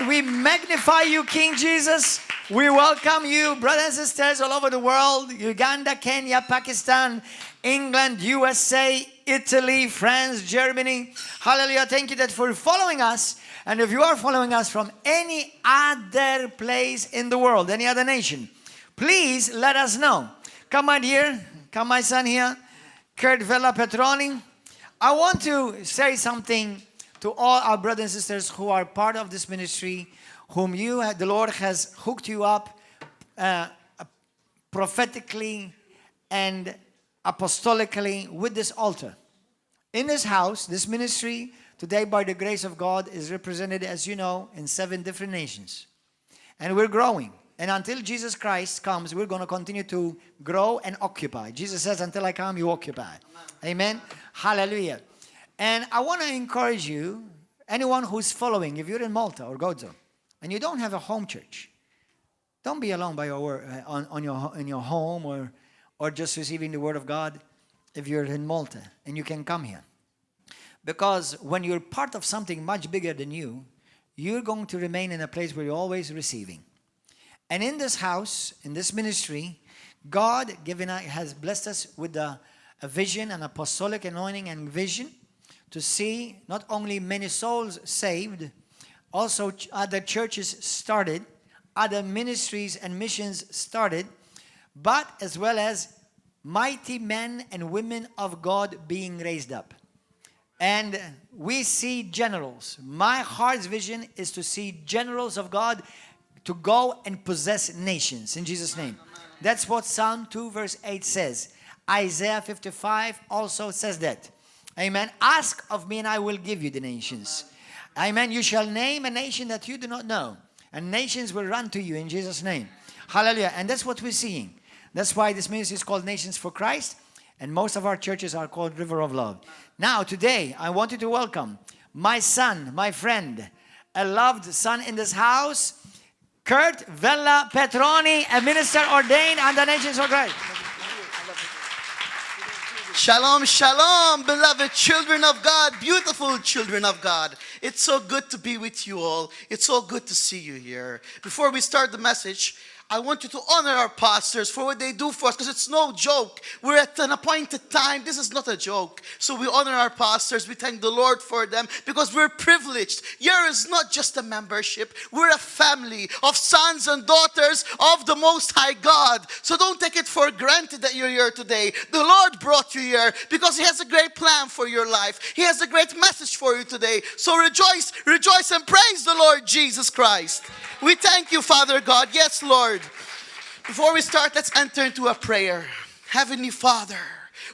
Lord, we magnify you, King Jesus. We welcome you, brothers and sisters all over the world, Uganda, Kenya, Pakistan, England, USA, Italy, France, Germany. Hallelujah. Thank you that for following us. And if you are following us from any other place in the world, any other nation, please let us know. Come my dear, come my son here, Kurt Vella Petroni. I want to say something to all our brothers and sisters who are part of this ministry, whom the Lord has hooked you up prophetically and apostolically with this altar. In this house, this ministry, today by the grace of God, is represented, as you know, in 7 different nations. And we're growing. And until Jesus Christ comes, we're going to continue to grow and occupy. Jesus says, until I come, you occupy. Amen. Hallelujah. And I want to encourage you, anyone who's following, if you're in Malta or Gozo, and you don't have a home church, don't be alone by your word, in your home or just receiving the word of God if you're in Malta and you can come here. Because when you're part of something much bigger than you, you're going to remain in a place where you're always receiving. And in this house, in this ministry, God has blessed us with a vision, an apostolic anointing and vision to see not only many souls saved, also other churches started, other ministries and missions started, but as well as mighty men and women of God being raised up. And we see generals. My heart's vision is to see generals of God to go and possess nations in Jesus' name. That's what Psalm 2 verse 8 says. Isaiah 55 also says that. Amen. Ask of me and I will give you the nations. Amen. You shall name a nation that you do not know, and nations will run to you in Jesus' name. Hallelujah. And that's what we're seeing. That's why this ministry is called Nations for Christ, and most of our churches are called River of Love. Now, today, I want you to welcome my son, my friend, a loved son in this house, Kurt Vella Petroni, a minister ordained under Nations for Christ. Shalom, shalom, beloved children of God, beautiful children of God. It's so good to be with you all. It's so good to see you here. Before we start the message, I want you to honor our pastors for what they do for us, because it's no joke. We're at an appointed time. This is not a joke. So we honor our pastors. We thank the Lord for them because we're privileged. Here is not just a membership. We're a family of sons and daughters of the Most High God. So don't take it for granted that you're here today. The Lord brought you here because He has a great plan for your life. He has a great message for you today. So rejoice, rejoice and praise the Lord Jesus Christ. We thank you, Father God. Yes, Lord. Before we start, let's enter into a prayer. Heavenly Father,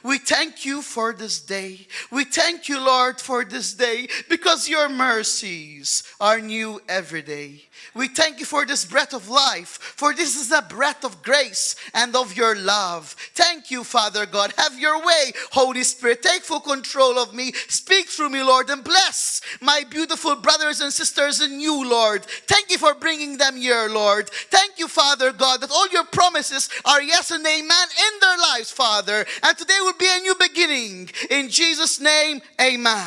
we thank you for this day. We thank you, Lord, for this day because your mercies are new every day. We thank you for this breath of life, for this is a breath of grace and of your love. Thank you, Father God. Have your way, Holy Spirit. Take full control of me. Speak through me, Lord, and bless my beautiful brothers and sisters in you, Lord. Thank you for bringing them here, Lord. Thank you, Father God, that all your promises are yes and amen in their lives, Father. And today will be a new beginning. In Jesus' name, amen.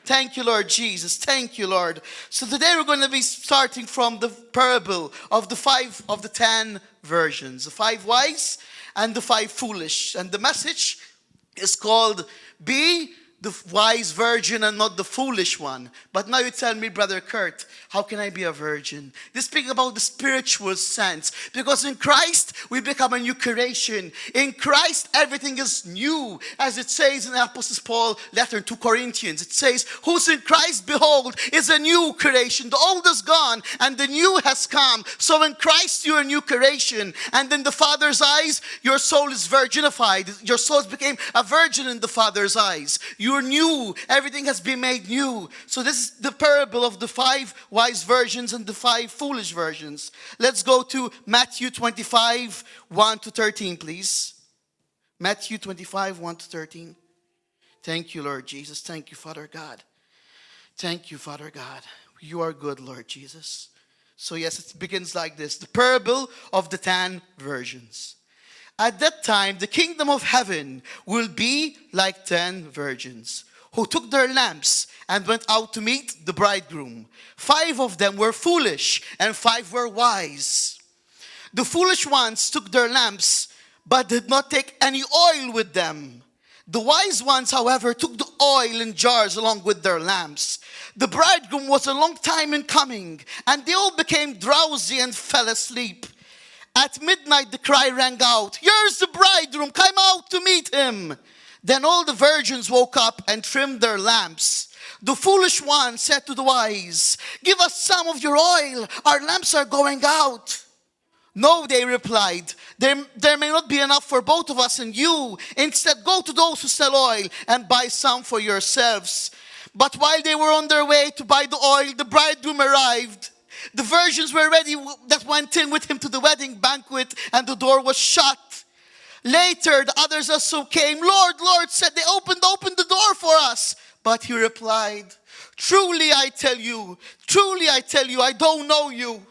Thank you, Lord Jesus. Thank you, Lord. So today we're going to be starting from the parable of the 10 virgins, the 5 wise and the 5 foolish. And the message is called Be the wise virgin and not the foolish one. But now you tell me, Brother Kurt, how can I be a virgin? This speaks about the spiritual sense. Because in Christ, we become a new creation. In Christ, everything is new. As it says in the Apostle Paul letter to Corinthians, it says, who's in Christ, behold, is a new creation. The old is gone and the new has come. So in Christ, you're a new creation. And in the Father's eyes, your soul is virginified. Your soul became a virgin in the Father's eyes. You're new. Everything has been made new. So this is the parable of the 5 wise virgins and the 5 foolish virgins. Let's go to Matthew 25, 1 to 13, please. Matthew 25, 1 to 13. Thank you, Lord Jesus. Thank you, Father God. Thank you, Father God. You are good, Lord Jesus. So yes, it begins like this. The parable of the 10 virgins. At that time, the kingdom of heaven will be like 10 virgins who took their lamps and went out to meet the bridegroom. 5 of them were foolish, and 5 were wise. The foolish ones took their lamps, but did not take any oil with them. The wise ones, however, took the oil in jars along with their lamps. The bridegroom was a long time in coming, and they all became drowsy and fell asleep. At midnight the cry rang out, "Here's the bridegroom, come out to meet him." Then all the virgins woke up and trimmed their lamps. The foolish one said to the wise, "Give us some of your oil, our lamps are going out." "No," they replied, there may not be enough for both of us and you. Instead, go to those who sell oil and buy some for yourselves." But while they were on their way to buy the oil, the bridegroom arrived. The virgins were ready that went in with him to the wedding banquet, and the door was shut. Later, the others also came. "Lord, Lord," said they, open the door for us." But he replied, truly I tell you, I don't know you.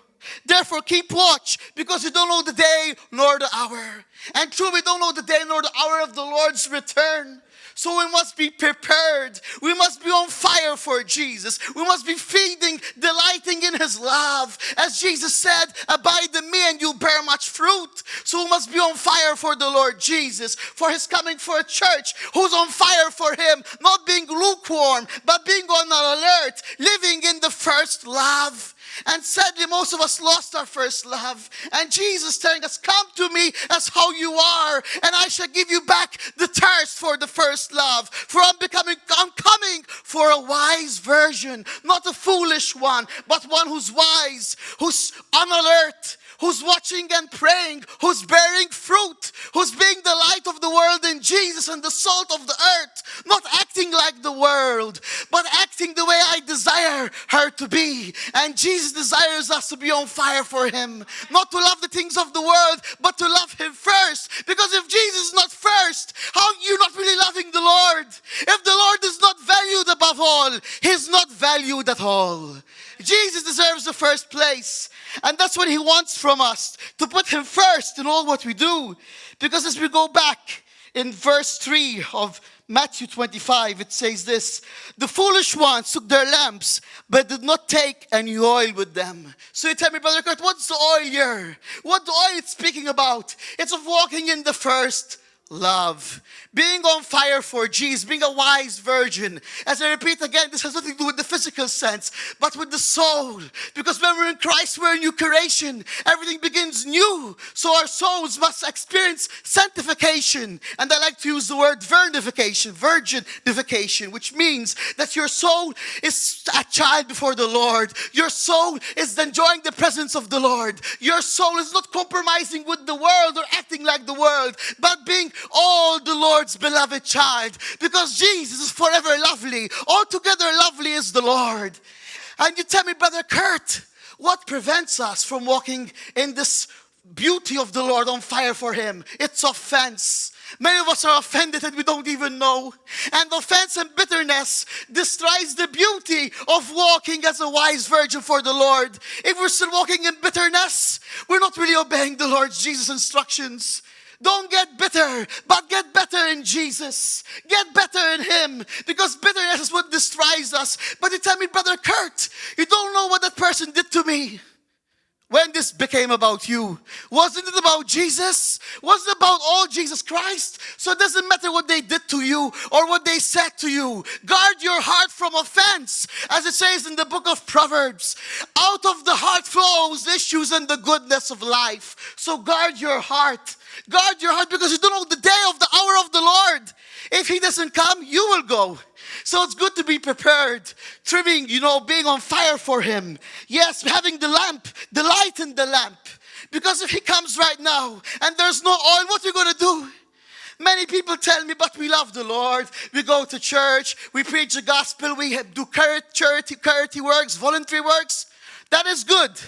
Therefore keep watch, because you don't know the day nor the hour. And truly we don't know the day nor the hour of the Lord's return. So we must be prepared. We must be on fire for Jesus. We must be feeding, delighting in his love. As Jesus said, "Abide in me and you'll bear much fruit." So we must be on fire for the Lord Jesus, for his coming, for a church who's on fire for him, not being lukewarm, but being on alert, living in the first love. And sadly, most of us lost our first love. And Jesus telling us, "Come to me as how you are, and I shall give you back the thirst for the first love. For I'm coming for a wise virgin, not a foolish one, but one who's wise, who's on alert, who's watching and praying, who's bearing fruit, who's being the light of the world in Jesus and the salt of the earth, not acting like the world, but acting the way I desire her to be." And Jesus desires us to be on fire for him, not to love the things of the world, but to love him first. Because if Jesus is not first, how you're not really loving the Lord? If the Lord is not valued above all, he's not valued at all. Jesus deserves the first place. And that's what he wants from us, to put him first in all what we do. Because as we go back in verse 3 of Matthew 25, it says this: "The foolish ones took their lamps, but did not take any oil with them." So you tell me, Brother Kurt, what's the oil here? What the oil it's speaking about? It's of walking in the first love. Being on fire for Jesus, being a wise virgin. As I repeat again, this has nothing to do with the physical sense, but with the soul. Because when we're in Christ, we're a new creation. Everything begins new. So our souls must experience sanctification. And I like to use the word virginification, which means that your soul is a child before the Lord. Your soul is enjoying the presence of the Lord. Your soul is not compromising with the world or acting like the world, but being all the Lord's beloved child, because Jesus is forever lovely. Altogether lovely is the Lord. And you tell me, Brother Kurt, what prevents us from walking in this beauty of the Lord, on fire for him? It's offense. Many of us are offended and we don't even know. And offense and bitterness destroys the beauty of walking as a wise virgin for the Lord. If we're still walking in bitterness, we're not really obeying the Lord Jesus' instructions. Don't get bitter, but get better in Jesus. Get better in him, because bitterness is what destroys us. But you tell me, Brother Kurt, you don't know what that person did to me. When this became about you, wasn't it about Jesus? Was it about all Jesus Christ? So it doesn't matter what they did to you or what they said to you. Guard your heart from offense. As it says in the book of Proverbs, out of the heart flows issues and the goodness of life. So guard your heart. Guard your heart, because you don't know the day of the hour of the Lord. If he doesn't come, you will go. So it's good to be prepared, trimming, being on fire for him. Yes, having the lamp, the light in the lamp. Because if he comes right now and there's no oil, what are you going to do? Many people tell me, but we love the Lord. We go to church, we preach the gospel, we do charity works, voluntary works. That is good.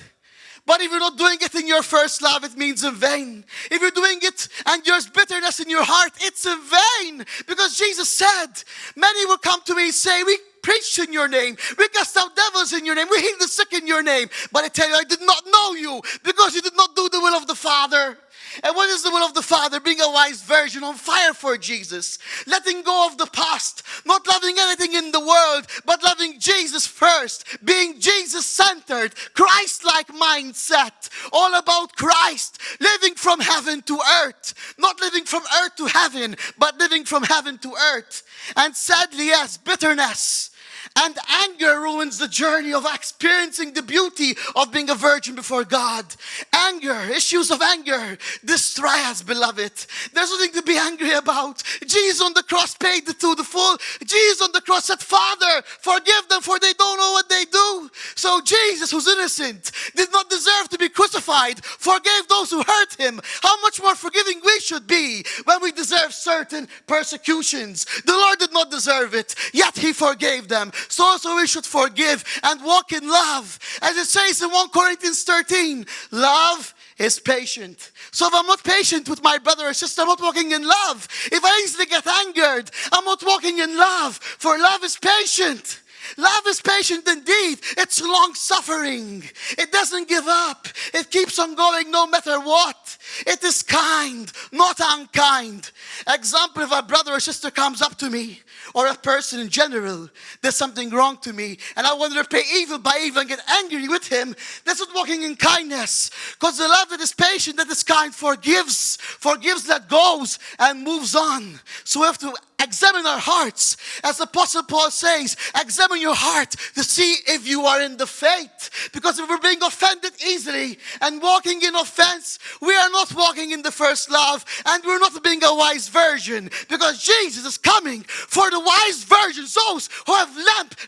But if you're not doing it in your first love, it means in vain. If you're doing it and there's bitterness in your heart, it's in vain. Because Jesus said, many will come to me and say, "We preached in your name. We cast out devils in your name. We healed the sick in your name. But I tell you, I did not know you, because you did not do the will of the Father." And what is the will of the Father? Being a wise virgin on fire for Jesus. Letting go of the past. Not loving anything in the world, but loving Jesus first. Being Jesus-centered. Christ-like mindset. All about Christ. Living from heaven to earth. Not living from earth to heaven, but living from heaven to earth. And sadly, yes, bitterness and anger ruins the journey of experiencing the beauty of being a virgin before God. Anger, issues of anger, destroy us, beloved. There's nothing to be angry about. Jesus on the cross paid the full. Jesus on the cross said, Father, forgive them for they don't know what they do. So Jesus, who's innocent, did not deserve to be crucified, forgave those who hurt him. How much more forgiving we should be when we deserve certain persecutions. The Lord did not deserve it, yet he forgave them. So also we should forgive and walk in love. As it says in 1 Corinthians 13, love is patient. So if I'm not patient with my brother or sister, I'm not walking in love. If I easily get angered, I'm not walking in love. For love is patient. Love is patient indeed. It's long-suffering. It doesn't give up. It keeps on going no matter what. It is kind, not unkind. Example, if a brother or sister comes up to me, or a person in general, there's something wrong to me, and I want to repay evil by evil and get angry with him, that's not walking in kindness. Because the love that is patient, that is kind, forgives, that goes, and moves on. So we have to examine our hearts. As the Apostle Paul says, examine your heart to see if you are in the faith. Because if we're being offended easily and walking in offense, we are not walking in the first love, and we're not being a wise virgin. Because Jesus is coming for the wise virgins, those who have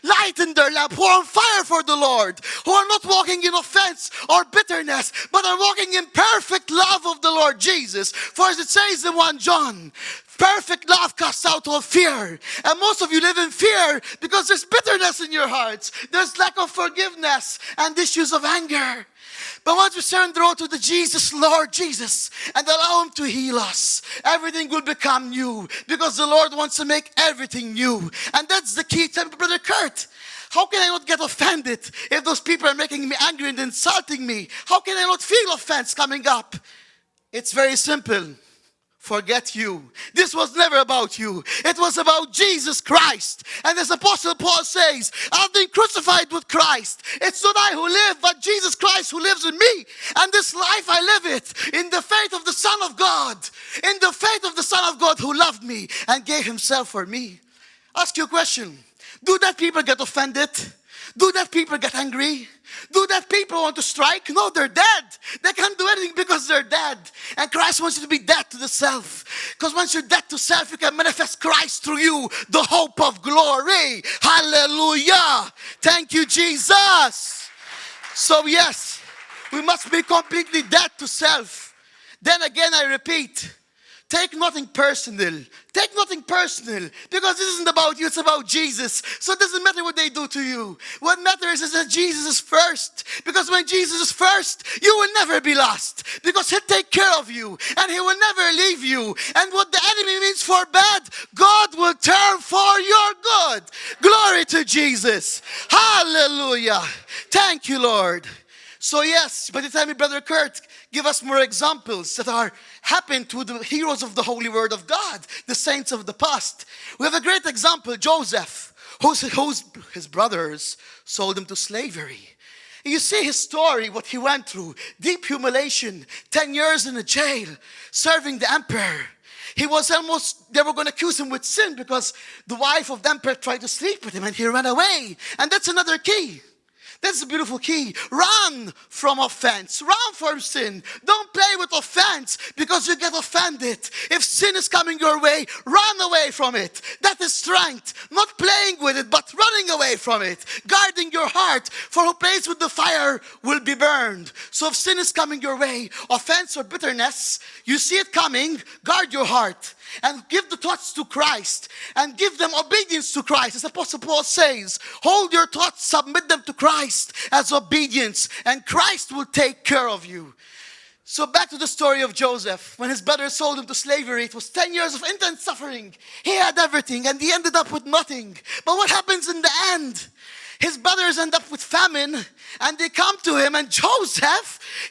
light in their lamp, who are on fire for the Lord, who are not walking in offense or bitterness, but are walking in perfect love of the Lord Jesus. For as it says in 1 John, perfect love casts out all fear. And most of you live in fear because there's bitterness in your hearts. There's lack of forgiveness and issues of anger. But once we surrender all to the Jesus, Lord Jesus, and allow him to heal us, everything will become new. Because the Lord wants to make everything new. And that's the key to Brother Kurt. How can I not get offended if those people are making me angry and insulting me? How can I not feel offense coming up? It's very simple. Forget you. This was never about you. It was about Jesus Christ. And as Apostle Paul says, I've been crucified with Christ. It's not I who live, but Jesus Christ who lives in me. And this life I live it in the faith of the Son of God. In the faith of the Son of God who loved me and gave himself for me. Ask you a question. Do that people get offended? Do that people get angry? Do that people want to strike? No, they're dead. They can't do anything because they're dead. And Christ wants you to be dead to the self. Because once you're dead to self, you can manifest Christ through you, the hope of glory. Hallelujah. Thank you, Jesus. So yes, we must be completely dead to self. Then again, I repeat, take nothing personal. Take nothing personal. Because this isn't about you, it's about Jesus. So it doesn't matter what they do to you. What matters is that Jesus is first. Because when Jesus is first, you will never be lost. Because he'll take care of you. And he will never leave you. And what the enemy means for bad, God will turn for your good. Glory to Jesus. Hallelujah. Thank you, Lord. So yes, by the time Brother Kurt give us more examples that are happened to the heroes of the Holy Word of God, the saints of the past. We have a great example, Joseph, whose his brothers sold him to slavery. You see his story, what he went through, deep humiliation, 10 years in a jail, serving the emperor. They were going to accuse him with sin because the wife of the emperor tried to sleep with him and he ran away. And that's another key. That's a beautiful key. Run from offense. Run from sin. Don't play with offense because you get offended. If sin is coming your way, run away from it. That is strength. Not playing with it, but running away from it. Guarding your heart. For who plays with the fire will be burned. So if sin is coming your way, offense or bitterness, you see it coming, guard your heart. And give the thoughts to Christ. And give them obedience to Christ. As Apostle Paul says, hold your thoughts, submit them to Christ as obedience. And Christ will take care of you. So back to the story of Joseph. When his brothers sold him to slavery, it was 10 years of intense suffering. He had everything and he ended up with nothing. But what happens in the end? His brothers end up with famine and they come to him, and Joseph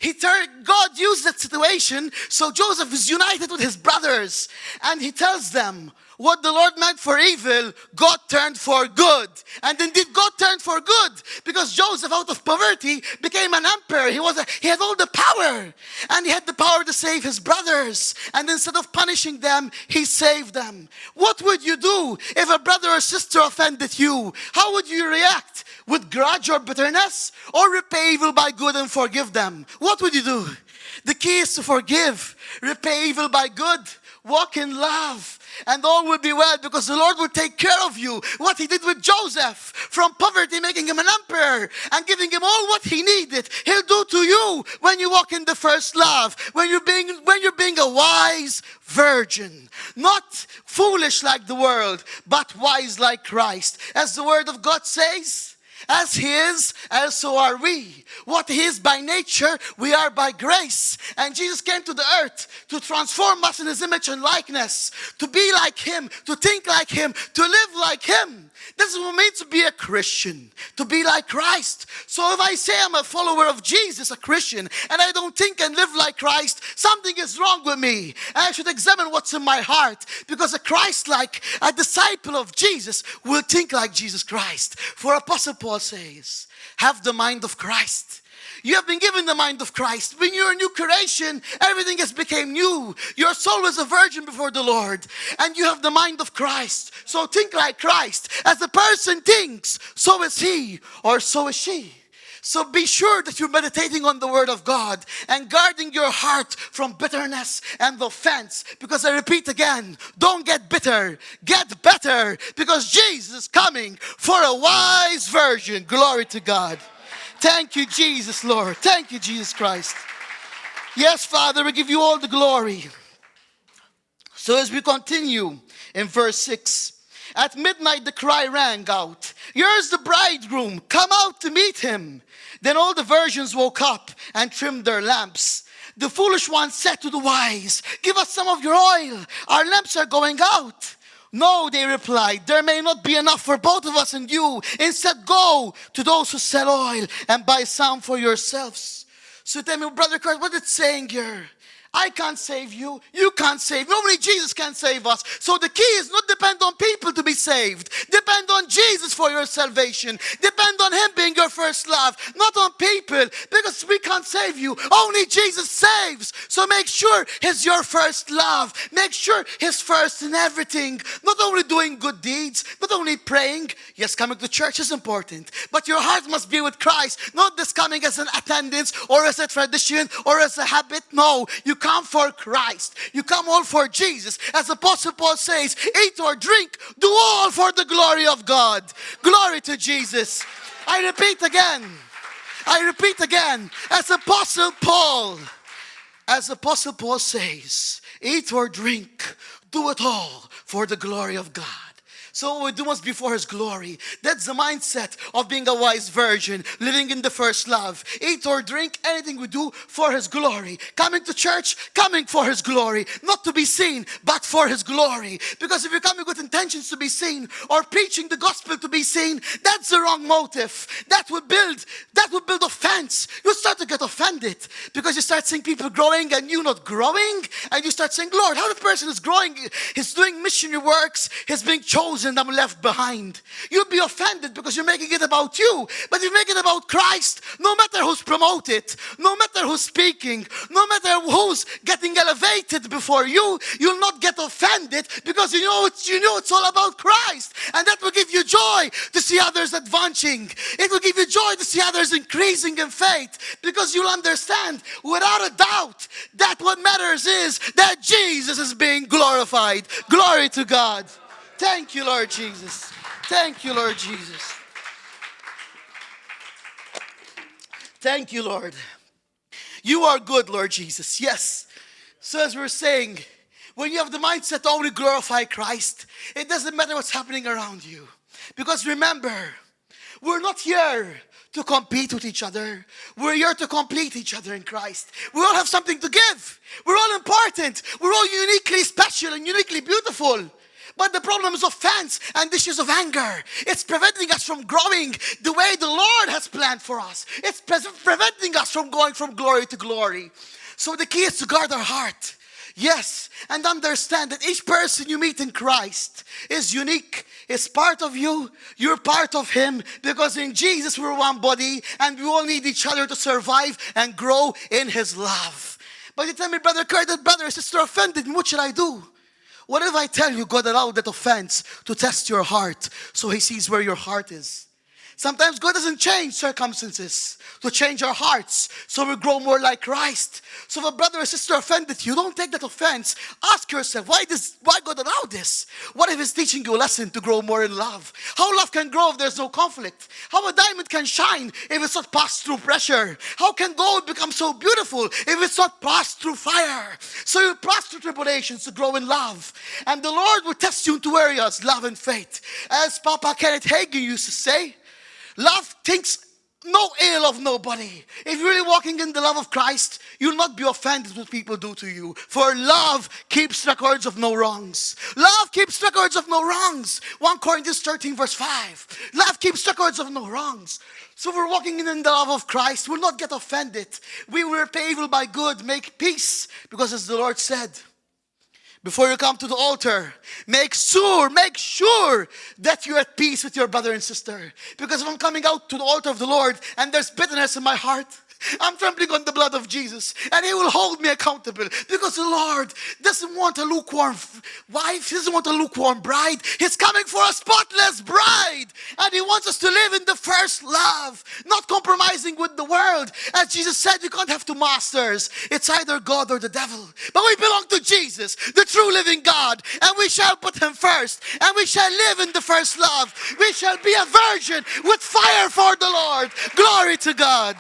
God used that situation, so Joseph is united with his brothers. And he tells them, what the Lord meant for evil, God turned for good. And indeed, God turned for good. Because Joseph, out of poverty, became an emperor. He had all the power. And he had the power to save his brothers. And instead of punishing them, he saved them. What would you do if a brother or sister offended you? How would you react? With grudge or bitterness? Or repay evil by good and forgive them? What would you do? The key is to forgive. Repay evil by good. Walk in love. And all will be well, because the Lord will take care of you. What he did with Joseph, from poverty making him an emperor and giving him all what he needed, he'll do to you when you walk in the first love, when you're being a wise virgin, not foolish like the world, but wise like Christ. As the word of God says, as he is, as so are we. What he is by nature, we are by grace. And Jesus came to the earth to transform us in his image and likeness, to be like him, to think like him, to live like him. This is what it means to be a Christian, to be like Christ. So if I say I'm a follower of Jesus, a Christian, and I don't think and live like Christ, something is wrong with me. And I should examine what's in my heart, because a Christ-like, a disciple of Jesus will think like Jesus Christ. For Apostle Paul says, have the mind of Christ. You have been given the mind of Christ. When you're a new creation, everything has become new. Your soul is a virgin before the Lord, and you have the mind of Christ. So think like Christ. As a person thinks, so is he or so is she. So be sure that you're meditating on the word of God and guarding your heart from bitterness and offense. Because I repeat again, don't get bitter, get better, because Jesus is coming for a wise virgin. Glory to God. Thank you, Jesus, Lord. Thank you, Jesus Christ. Yes, Father, we give you all the glory. So as we continue in verse 6, at midnight the cry rang out, here's the bridegroom, come out to meet him. Then all the virgins woke up and trimmed their lamps. The foolish one said to the wise, give us some of your oil, our lamps are going out. No, they replied, there may not be enough for both of us and you. Instead, go to those who sell oil and buy some for yourselves. So tell me, Brother Christ, what it's saying here? I can't save you. You can't save. Only Jesus can save us. So the key is not depend on people to be saved. Depend on Jesus for your salvation. Depend on him being your first love. Not on people, because we can't save you. Only Jesus saves. So make sure he's your first love. Make sure he's first in everything. Not only doing good deeds, not only praying. Yes, coming to church is important. But your heart must be with Christ. Not this coming as an attendance or as a tradition or as a habit. No, you come for Christ. You come all for Jesus. As Apostle Paul says, eat or drink, do all for the glory of God. Glory to Jesus. I repeat again, as Apostle Paul says, eat or drink, do it all for the glory of God. So what we do must be for his glory. That's the mindset of being a wise virgin, living in the first love. Eat or drink, anything we do for his glory. Coming to church, coming for his glory. Not to be seen, but for his glory. Because if you're coming with intentions to be seen, or preaching the gospel to be seen, that's the wrong motive. That would build offense. You start to get offended, because you start seeing people growing and you not growing, and you start saying, Lord, how the person is growing, he's doing missionary works, he's being chosen, and I'm left behind. You'll be offended because you're making it about you. But if you make it about Christ, no matter who's promoted, no matter who's speaking, no matter who's getting elevated before you, you'll not get offended, because you know it's all about Christ. And that will give you joy to see others advancing. It will give you joy to see others increasing in faith, because you'll understand without a doubt that what matters is that Jesus is being glorified. Glory to God. Thank you, Lord Jesus. Thank you, Lord Jesus. Thank you, Lord. You are good, Lord Jesus. Yes. So as we're saying, when you have the mindset to only glorify Christ, it doesn't matter what's happening around you. Because remember, we're not here to compete with each other. We're here to complete each other in Christ. We all have something to give. We're all important. We're all uniquely special and uniquely beautiful. But the problem is offense and issues of anger. It's preventing us from growing the way the Lord has planned for us. It's preventing us from going from glory to glory. So the key is to guard our heart. Yes, and understand that each person you meet in Christ is unique. Is part of you. You're part of Him. Because in Jesus we're one body and we all need each other to survive and grow in His love. But you tell me, Brother Kurt, that brother or sister offended me, what should I do? What if I tell you God allowed that offense to test your heart so He sees where your heart is? Sometimes God doesn't change circumstances to change our hearts so we grow more like Christ. So if a brother or sister offended you, don't take that offense. Ask yourself, why God allowed this? What if He's teaching you a lesson to grow more in love? How love can grow if there's no conflict? How a diamond can shine if it's not passed through pressure? How can gold become so beautiful if it's not passed through fire? So you pass through tribulations to grow in love. And the Lord will test you in two areas, love and faith. As Papa Kenneth Hagin used to say, love thinks no ill of nobody. If you're really walking in the love of Christ, you'll not be offended with what people do to you. For love keeps records of no wrongs. Love keeps records of no wrongs. 1 Corinthians 13 verse 5. Love keeps records of no wrongs. So if we're walking in the love of Christ, we'll not get offended. We will repay evil by good, make peace. Because as the Lord said, before you come to the altar, make sure that you're at peace with your brother and sister. Because if I'm coming out to the altar of the Lord and there's bitterness in my heart, I'm trembling on the blood of Jesus, and He will hold me accountable. Because the Lord doesn't want a lukewarm wife. He doesn't want a lukewarm bride. He's coming for a spotless bride. And He wants us to live in the first love, not compromising with the world. As Jesus said, you can't have two masters. It's either God or the devil. But we belong to Jesus, the true living God. And we shall put Him first. And we shall live in the first love. We shall be a virgin with fire for the Lord. Glory to God.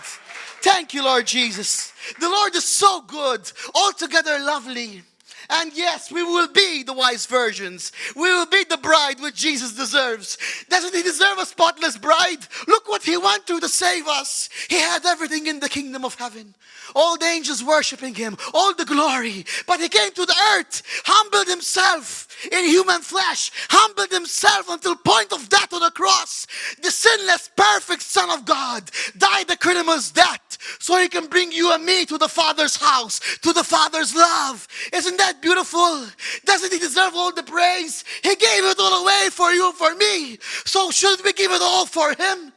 Thank you, Lord Jesus. The Lord is so good, altogether lovely. And yes, we will be the wise virgins. We will be the bride which Jesus deserves. Doesn't He deserve a spotless bride? Look what He went through to save us. He had everything in the kingdom of heaven. All the angels worshiping Him, all the glory. But He came to the earth, humbled Himself in human flesh, humbled Himself until point of death on the cross. The sinless, perfect Son of God died a criminal's death so He can bring you and me to the Father's house, to the Father's love. Isn't that beautiful? Doesn't He deserve all the praise? He gave it all away for you and for me. So shouldn't we give it all for Him?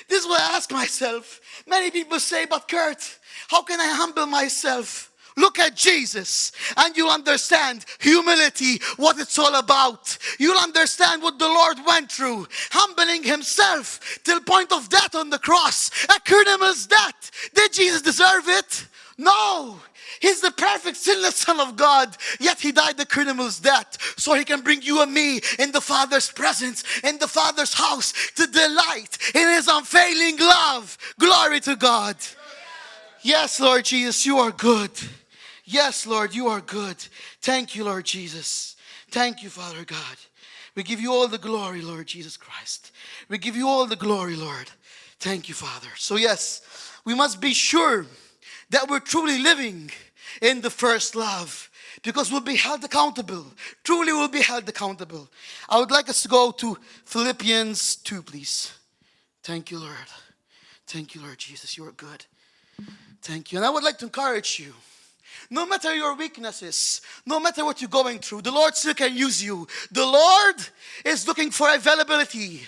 This is what I ask myself. Many people say, but Kurt, how can I humble myself? Look at Jesus and you'll understand humility, what it's all about. You'll understand what the Lord went through, humbling Himself till point of death on the cross, a criminal's death. Did Jesus deserve it? No. He's the perfect sinless Son of God, yet He died the criminal's death so He can bring you and me in the Father's presence, in the Father's house, to delight in His unfailing love. Glory to God. Yes, Lord Jesus, You are good. Yes, Lord, You are good. Thank You, Lord Jesus. Thank You, Father God. We give You all the glory, Lord Jesus Christ. We give You all the glory, Lord. Thank You, Father. So yes, we must be sure that we're truly living in the first love, because we'll be held accountable. Truly we'll be held accountable. I would like us to go to Philippians 2, please. Thank You, Lord. Thank You, Lord Jesus. You are good. Thank You. And I would like to encourage you, no matter your weaknesses, no matter what you're going through, the Lord still can use you. The Lord is looking for availability.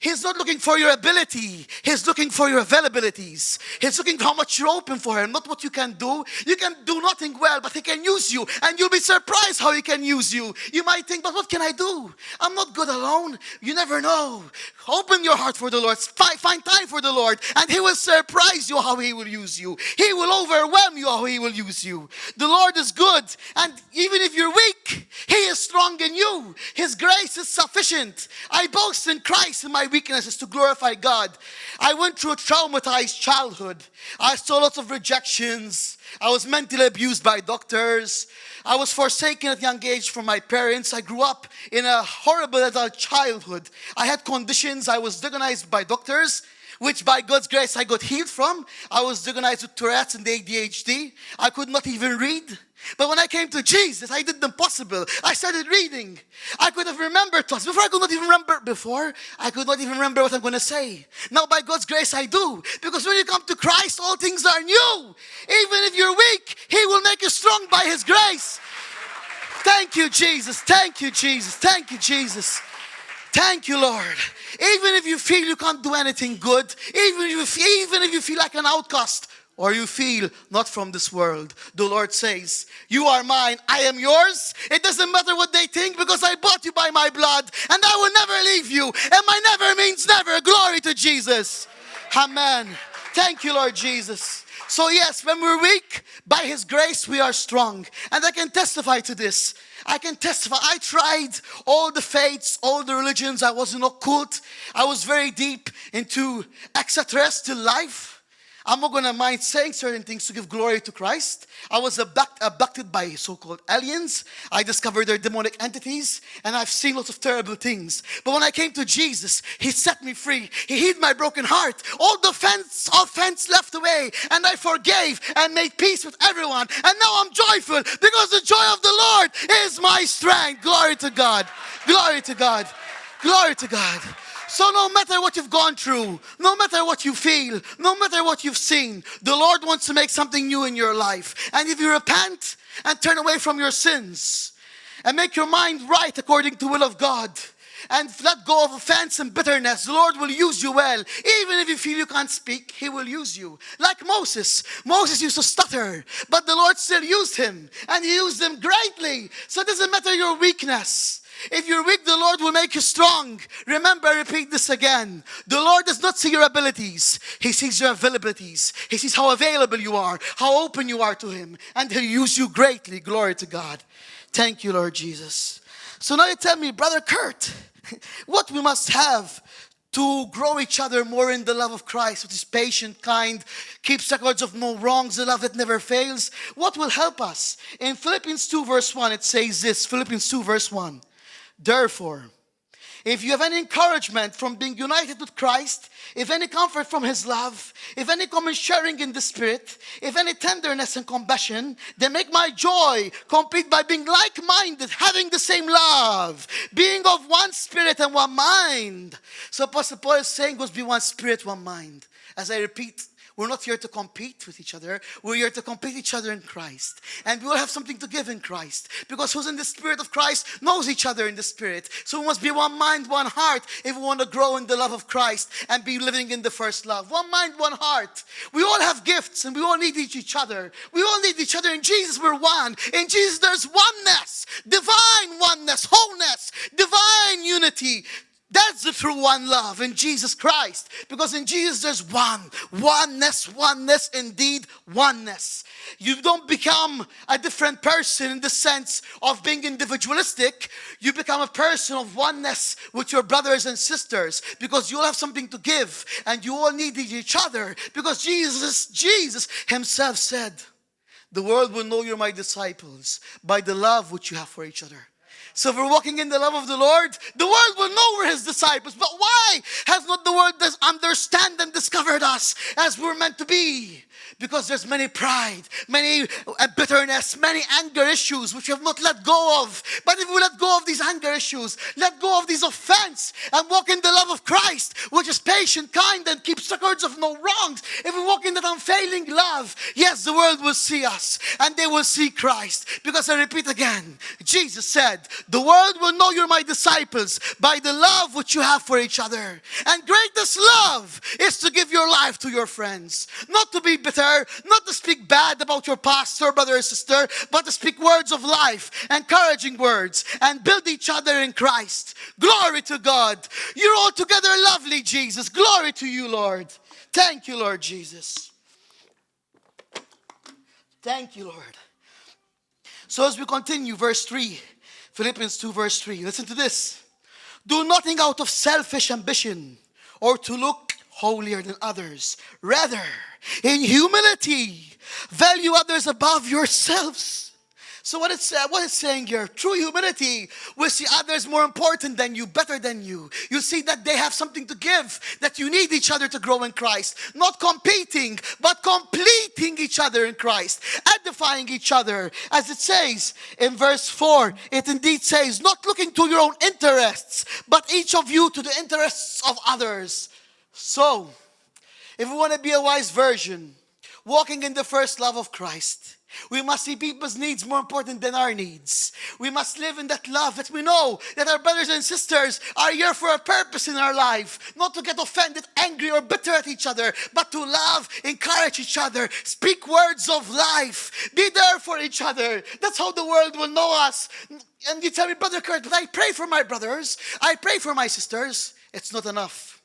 He's not looking for your ability. He's looking for your availabilities. He's looking for how much you're open for Him, not what you can do. You can do nothing well, but He can use you. And you'll be surprised how He can use you. You might think, but what can I do? I'm not good alone. You never know. Open your heart for the Lord. Find time for the Lord. And He will surprise you how He will use you. He will overwhelm you how He will use you. The Lord is good. And even if you're weak, He is strong in you. His grace is sufficient. I boast in Christ in my weaknesses to glorify God. I went through a traumatized childhood. I saw lots of rejections. I was mentally abused by doctors. I was forsaken at a young age from my parents. I grew up in a horrible adult childhood. I had conditions. I was diagnosed by doctors which by God's grace I got healed from. I was diagnosed with Tourette's and ADHD. I could not even read. But when I came to Jesus, I did the impossible. I started reading. I could have remembered thoughts. Before I could not even remember what I'm going to say. Now by God's grace I do. Because when you come to Christ, all things are new. Even if you're weak, He will make you strong by His grace. Thank you, Jesus. Thank you, Jesus. Thank you, Jesus. Thank you, Lord. Even if you feel you can't do anything good, even if you feel like an outcast, or you feel not from this world, the Lord says, you are mine, I am yours. It doesn't matter what they think, because I bought you by my blood, and I will never leave you. And my never means never. Glory to Jesus. Amen. Thank you, Lord Jesus. So yes, when we're weak, by His grace we are strong. And I can testify to this. I can testify. I tried all the faiths, all the religions. I was in occult. I was very deep into extraterrestrial life. I'm not going to mind saying certain things to give glory to Christ. I was abducted by so-called aliens. I discovered their demonic entities. And I've seen lots of terrible things. But when I came to Jesus, He set me free. He healed my broken heart. All the offense left away. And I forgave and made peace with everyone. And now I'm joyful because the joy of the Lord is my strength. Glory to God. Glory to God. Glory to God. So no matter what you've gone through, no matter what you feel, no matter what you've seen, the Lord wants to make something new in your life. And if you repent and turn away from your sins and make your mind right according to the will of God and let go of offense and bitterness, the Lord will use you well. Even if you feel you can't speak, He will use you. Like Moses. Moses used to stutter, but the Lord still used him, and He used him greatly. So it doesn't matter your weakness. If you're weak, the Lord will make you strong. Remember, repeat this again. The Lord does not see your abilities. He sees your availabilities. He sees how available you are, how open you are to Him. And He'll use you greatly. Glory to God. Thank you, Lord Jesus. So now you tell me, Brother Kurt, what we must have to grow each other more in the love of Christ, which is patient, kind, keeps records of no wrongs, the love that never fails. What will help us? In Philippians 2 verse 1, it says this. Philippians 2 verse 1. Therefore, if you have any encouragement from being united with Christ, if any comfort from His love, if any common sharing in the Spirit, if any tenderness and compassion, then make my joy complete by being like-minded, having the same love, being of one spirit and one mind. So Apostle Paul is saying, must be one spirit, one mind. As I repeat, we're not here to compete with each other. We're here to complete each other in Christ. And we all have something to give in Christ. Because who's in the Spirit of Christ knows each other in the Spirit. So we must be one mind, one heart if we want to grow in the love of Christ and be living in the first love. One mind, one heart. We all have gifts and we all need each other. We all need each other. In Jesus, we're one. In Jesus, there's oneness. Divine oneness, wholeness, divine unity. That's the true one love in Jesus Christ. Because in Jesus there's oneness indeed, oneness. You don't become a different person in the sense of being individualistic. You become a person of oneness with your brothers and sisters. Because you all have something to give and you all need each other. Because Jesus Himself said, the world will know you're my disciples by the love which you have for each other. So if we're walking in the love of the world will know we're His disciples. But why has not the world understand and discovered us as we're meant to be? Because there's many pride, many bitterness, many anger issues which we have not let go of. But if we let go of these anger issues, let go of these offense and walk in the love of Christ, which is patient, kind, and keeps records of no wrongs. If we walk in that unfailing love, yes, the world will see us and they will see Christ. Because I repeat again, Jesus said, the world will know you're my disciples by the love which you have for each other. And greatest love is to give your life to your friends. Not to be bitter, not to speak bad about your pastor, brother or sister, but to speak words of life, encouraging words, and build each other in Christ. Glory to God. You're all together lovely, Jesus. Glory to you, Lord. Thank you, Lord Jesus. Thank you, Lord. So as we continue, verse 3, Philippians 2, verse 3. Listen to this. Do nothing out of selfish ambition or to look holier than others. Rather, in humility, value others above yourselves. So what it's saying here, true humility will see others more important than you, better than you. You see that they have something to give, that you need each other to grow in Christ. Not competing, but completing each other in Christ. Edifying each other. As it says in verse 4, it indeed says, not looking to your own interests, but each of you to the interests of others. So, if we want to be a wise virgin, walking in the first love of Christ, we must see people's needs more important than our needs. We must live in that love that we know that our brothers and sisters are here for a purpose in our life. Not to get offended, angry, or bitter at each other, but to love, encourage each other, speak words of life, be there for each other. That's how the world will know us. And you tell me, Brother Kurt, but I pray for my brothers, I pray for my sisters. It's not enough.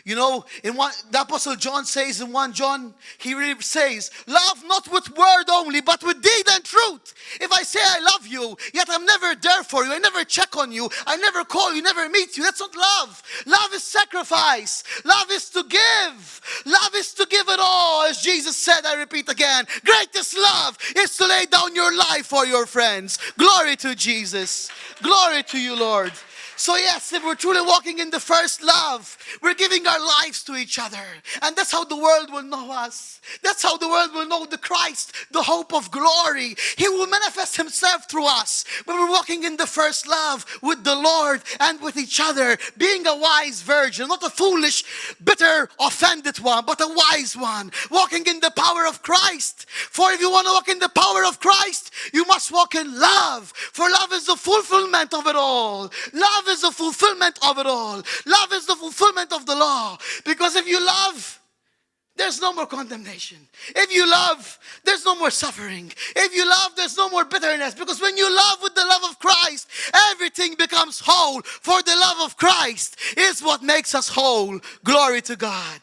You know, the Apostle John says in 1 John, he really says, love not with word only, but with deed and truth. If I say I love you, yet I'm never there for you, I never check on you, I never call you, never meet you, that's not love. Love is sacrifice. Love is to give. Love is to give it all. As Jesus said, I repeat again, greatest love is to lay down your life for your friends. Glory to Jesus. Glory to you, Lord. So yes, if we're truly walking in the first love, we're giving our lives to each other. And that's how the world will know us. That's how the world will know the Christ, the hope of glory. He will manifest himself through us when we're walking in the first love with the Lord and with each other. Being a wise virgin, not a foolish, bitter, offended one, but a wise one. Walking in the power of Christ. For if you want to walk in the power of Christ, you must walk in love. For love is the fulfillment of it all. Love is the fulfillment of it all. Love is the fulfillment of the law. Because if you love, there's no more condemnation. If you love, there's no more suffering. If you love, there's no more bitterness. Because when you love with the love of Christ, everything becomes whole. For the love of Christ is what makes us whole. Glory to God.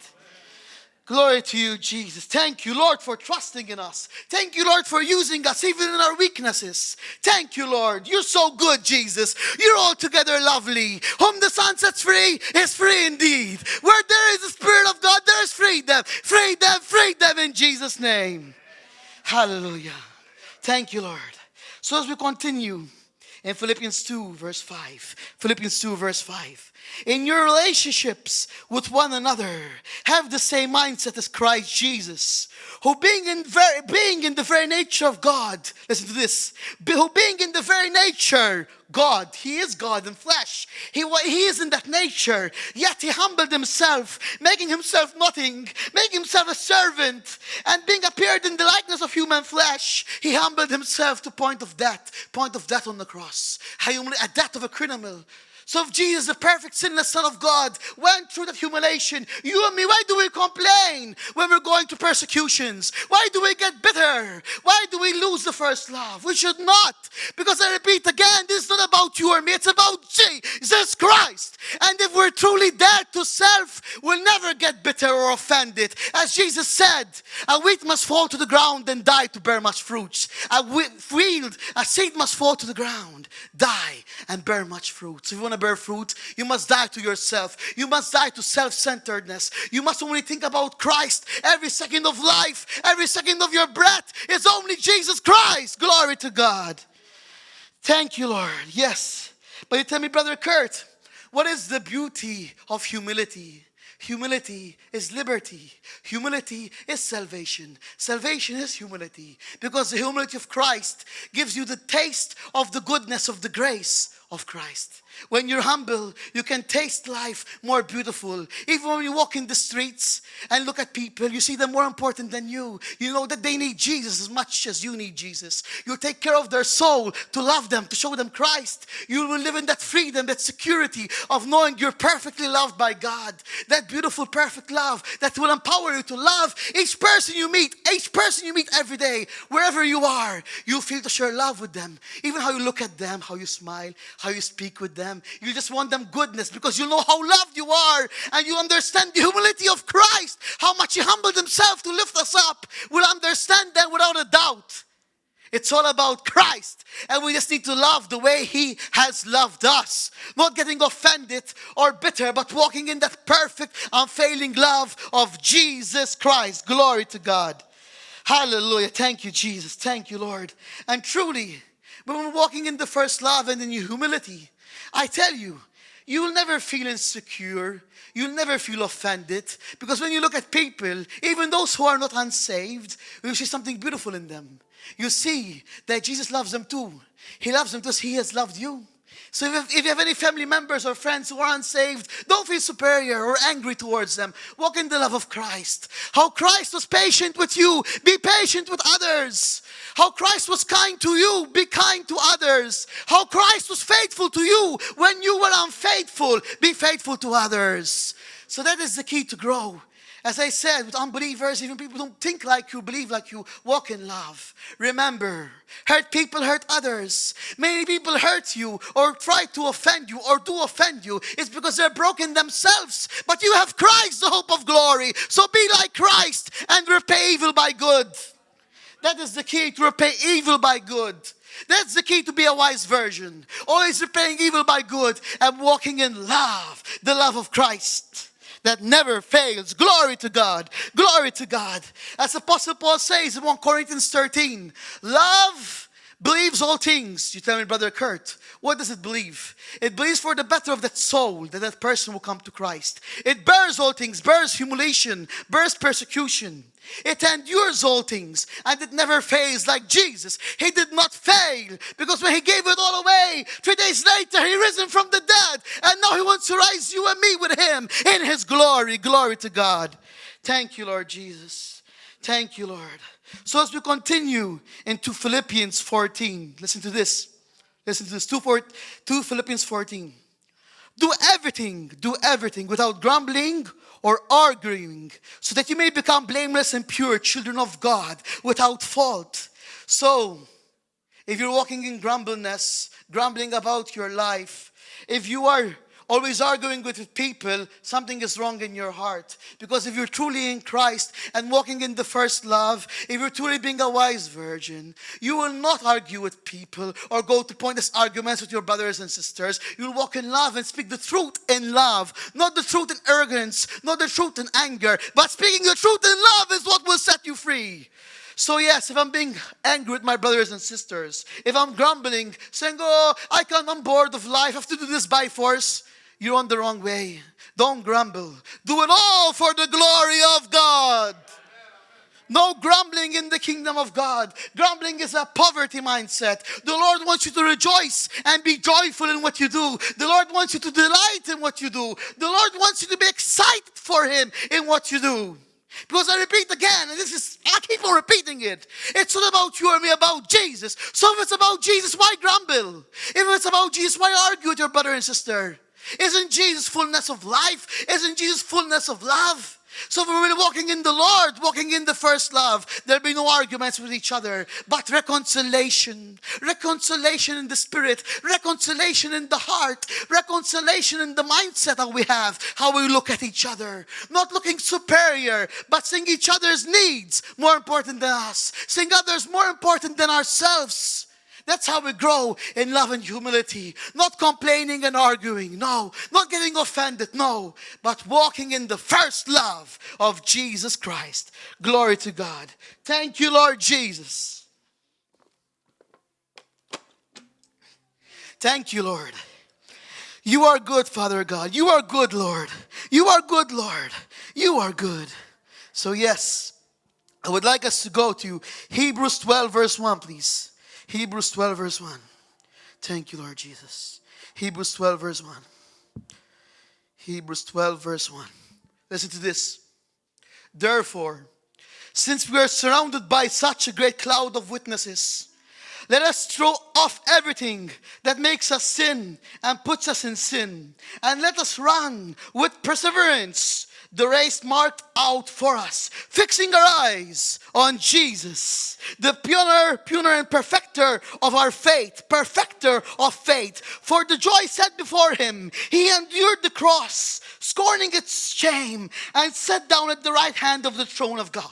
Glory to you, Jesus. Thank you, Lord, for trusting in us. Thank you, Lord, for using us even in our weaknesses. Thank you, Lord. You're so good, Jesus. You're altogether lovely. Whom the Son sets free is free indeed. Where there is the Spirit of God, there is freedom. Freedom, freedom in Jesus' name. Hallelujah. Thank you, Lord. So as we continue in Philippians 2, verse 5. Philippians 2, verse 5. In your relationships with one another, have the same mindset as Christ Jesus, who being in the very nature of God, listen to this, who being in the very nature God, he is God in flesh. He is in that nature, yet he humbled himself, making himself nothing, making himself a servant, and being appeared in the likeness of human flesh, he humbled himself to point of death on the cross, a death of a criminal. So if Jesus, the perfect sinless Son of God, went through that humiliation, you and me, why do we complain when we're going to persecutions? Why do we get bitter? Why do we lose the first love? We should not. Because I repeat again, this is not about you or me, it's about Jesus Christ. And if we're truly dead to self, we'll never get bitter or offended. As Jesus said, a wheat must fall to the ground and die to bear much fruit. A seed must fall to the ground, die, and bear much fruit. So if you want to bear fruit, you must die to yourself. You must die to self-centeredness. You must only think about Christ every second of life, every second of your breath. It's only Jesus Christ. Glory to God. Thank you, Lord. Yes. But you tell me, Brother Kurt, what is the beauty of humility? Humility is liberty. Humility is salvation. Salvation is humility. Because the humility of Christ gives you the taste of the goodness of the grace of Christ. When you're humble, you can taste life more beautiful. Even when you walk in the streets and look at people, you see them more important than you. You know that they need Jesus as much as you need Jesus. You'll take care of their soul to love them, to show them Christ. You will live in that freedom, that security of knowing you're perfectly loved by God. That beautiful, perfect love that will empower you to love each person you meet every day, wherever you are. You feel to share love with them. Even how you look at them, how you smile, how you speak with them. You just want them goodness because you know how loved you are and you understand the humility of Christ, how much he humbled himself to lift us up. We'll understand that without a doubt. It's all about Christ, and we just need to love the way he has loved us. Not getting offended or bitter, but walking in that perfect, unfailing love of Jesus Christ. Glory to God. Hallelujah. Thank you, Jesus. Thank you, Lord. And truly, when we're walking in the first love and in humility, I tell you, you will never feel insecure. You'll never feel offended. Because when you look at people, even those who are not unsaved, you see something beautiful in them. You see that Jesus loves them too. He loves them because He has loved you. So if you have any family members or friends who are unsaved, don't feel superior or angry towards them. Walk in the love of Christ. How Christ was patient with you, be patient with others. How Christ was kind to you, be kind to others. How Christ was faithful to you when you were unfaithful, be faithful to others. So that is the key to grow. As I said, with unbelievers, even people who don't think like you, believe like you, walk in love. Remember, hurt people hurt others. Many people hurt you or try to offend you or do offend you. It's because they're broken themselves. But you have Christ, the hope of glory. So be like Christ and repay evil by good. That is the key, to repay evil by good. That's the key to be a wise virgin. Always repaying evil by good and walking in love, the love of Christ that never fails. Glory to God. Glory to God. As Apostle Paul says in 1 Corinthians 13, love believes all things. You tell me, Brother Kurt, what does it believe? It believes for the better of that soul, that that person will come to Christ. It bears all things, bears humiliation, bears persecution. It endures all things, and it never fails. Like Jesus, He did not fail, because when He gave it all away, 3 days later He risen from the dead, and now He wants to rise you and me with Him in His glory. Glory to God. Thank you, Lord Jesus. Thank you, Lord. So as we continue into Philippians 14, listen to this. Listen to this, 2 Philippians 14. Do everything without grumbling or arguing, so that you may become blameless and pure children of God, without fault. So, if you're walking in grumbling about your life, if you are always arguing with people, something is wrong in your heart. Because if you're truly in Christ and walking in the first love, if you're truly being a wise virgin, you will not argue with people or go to pointless arguments with your brothers and sisters. You'll walk in love and speak the truth in love. Not the truth in arrogance, not the truth in anger, but speaking the truth in love is what will set you free. So yes, if I'm being angry with my brothers and sisters, if I'm grumbling, saying, oh, I'm bored of life, I have to do this by force, you're on the wrong way. Don't grumble. Do it all for the glory of God. No grumbling in the kingdom of God. Grumbling is a poverty mindset. The Lord wants you to rejoice and be joyful in what you do. The Lord wants you to delight in what you do. The Lord wants you to be excited for Him in what you do. Because I repeat again, and I keep on repeating it. It's not about you or me, about Jesus. So if it's about Jesus, why grumble? If it's about Jesus, why argue with your brother and sister? Isn't Jesus fullness of life? Isn't Jesus fullness of love? So if we're really walking in the Lord, walking in the first love, there'll be no arguments with each other, but reconciliation. Reconciliation in the spirit, reconciliation in the heart, reconciliation in the mindset that we have, how we look at each other. Not looking superior, but seeing each other's needs more important than us. Seeing others more important than ourselves. That's how we grow in love and humility. Not complaining and arguing, no. Not getting offended, no. But walking in the first love of Jesus Christ. Glory to God. Thank you, Lord Jesus. Thank you, Lord. You are good, Father God. You are good, Lord. You are good, Lord. You are good. So yes, I would like us to go to Hebrews 12 verse 1, please. Hebrews 12 verse 1. Thank you, Lord Jesus. Hebrews 12 verse 1. Hebrews 12 verse 1. Listen to this. Therefore, since we are surrounded by such a great cloud of witnesses, let us throw off everything that makes us sin and puts us in sin. And let us run with perseverance the race marked out for us, fixing our eyes on Jesus, the pioneer and perfecter of our faith, perfecter of faith. For the joy set before Him, He endured the cross, scorning its shame, and sat down at the right hand of the throne of God.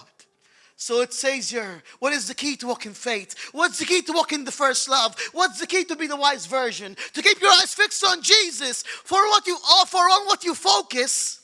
So it says here, what is the key to walk in faith? What's the key to walk in the first love? What's the key to be the wise virgin? To keep your eyes fixed on Jesus. For what you offer, on what you focus,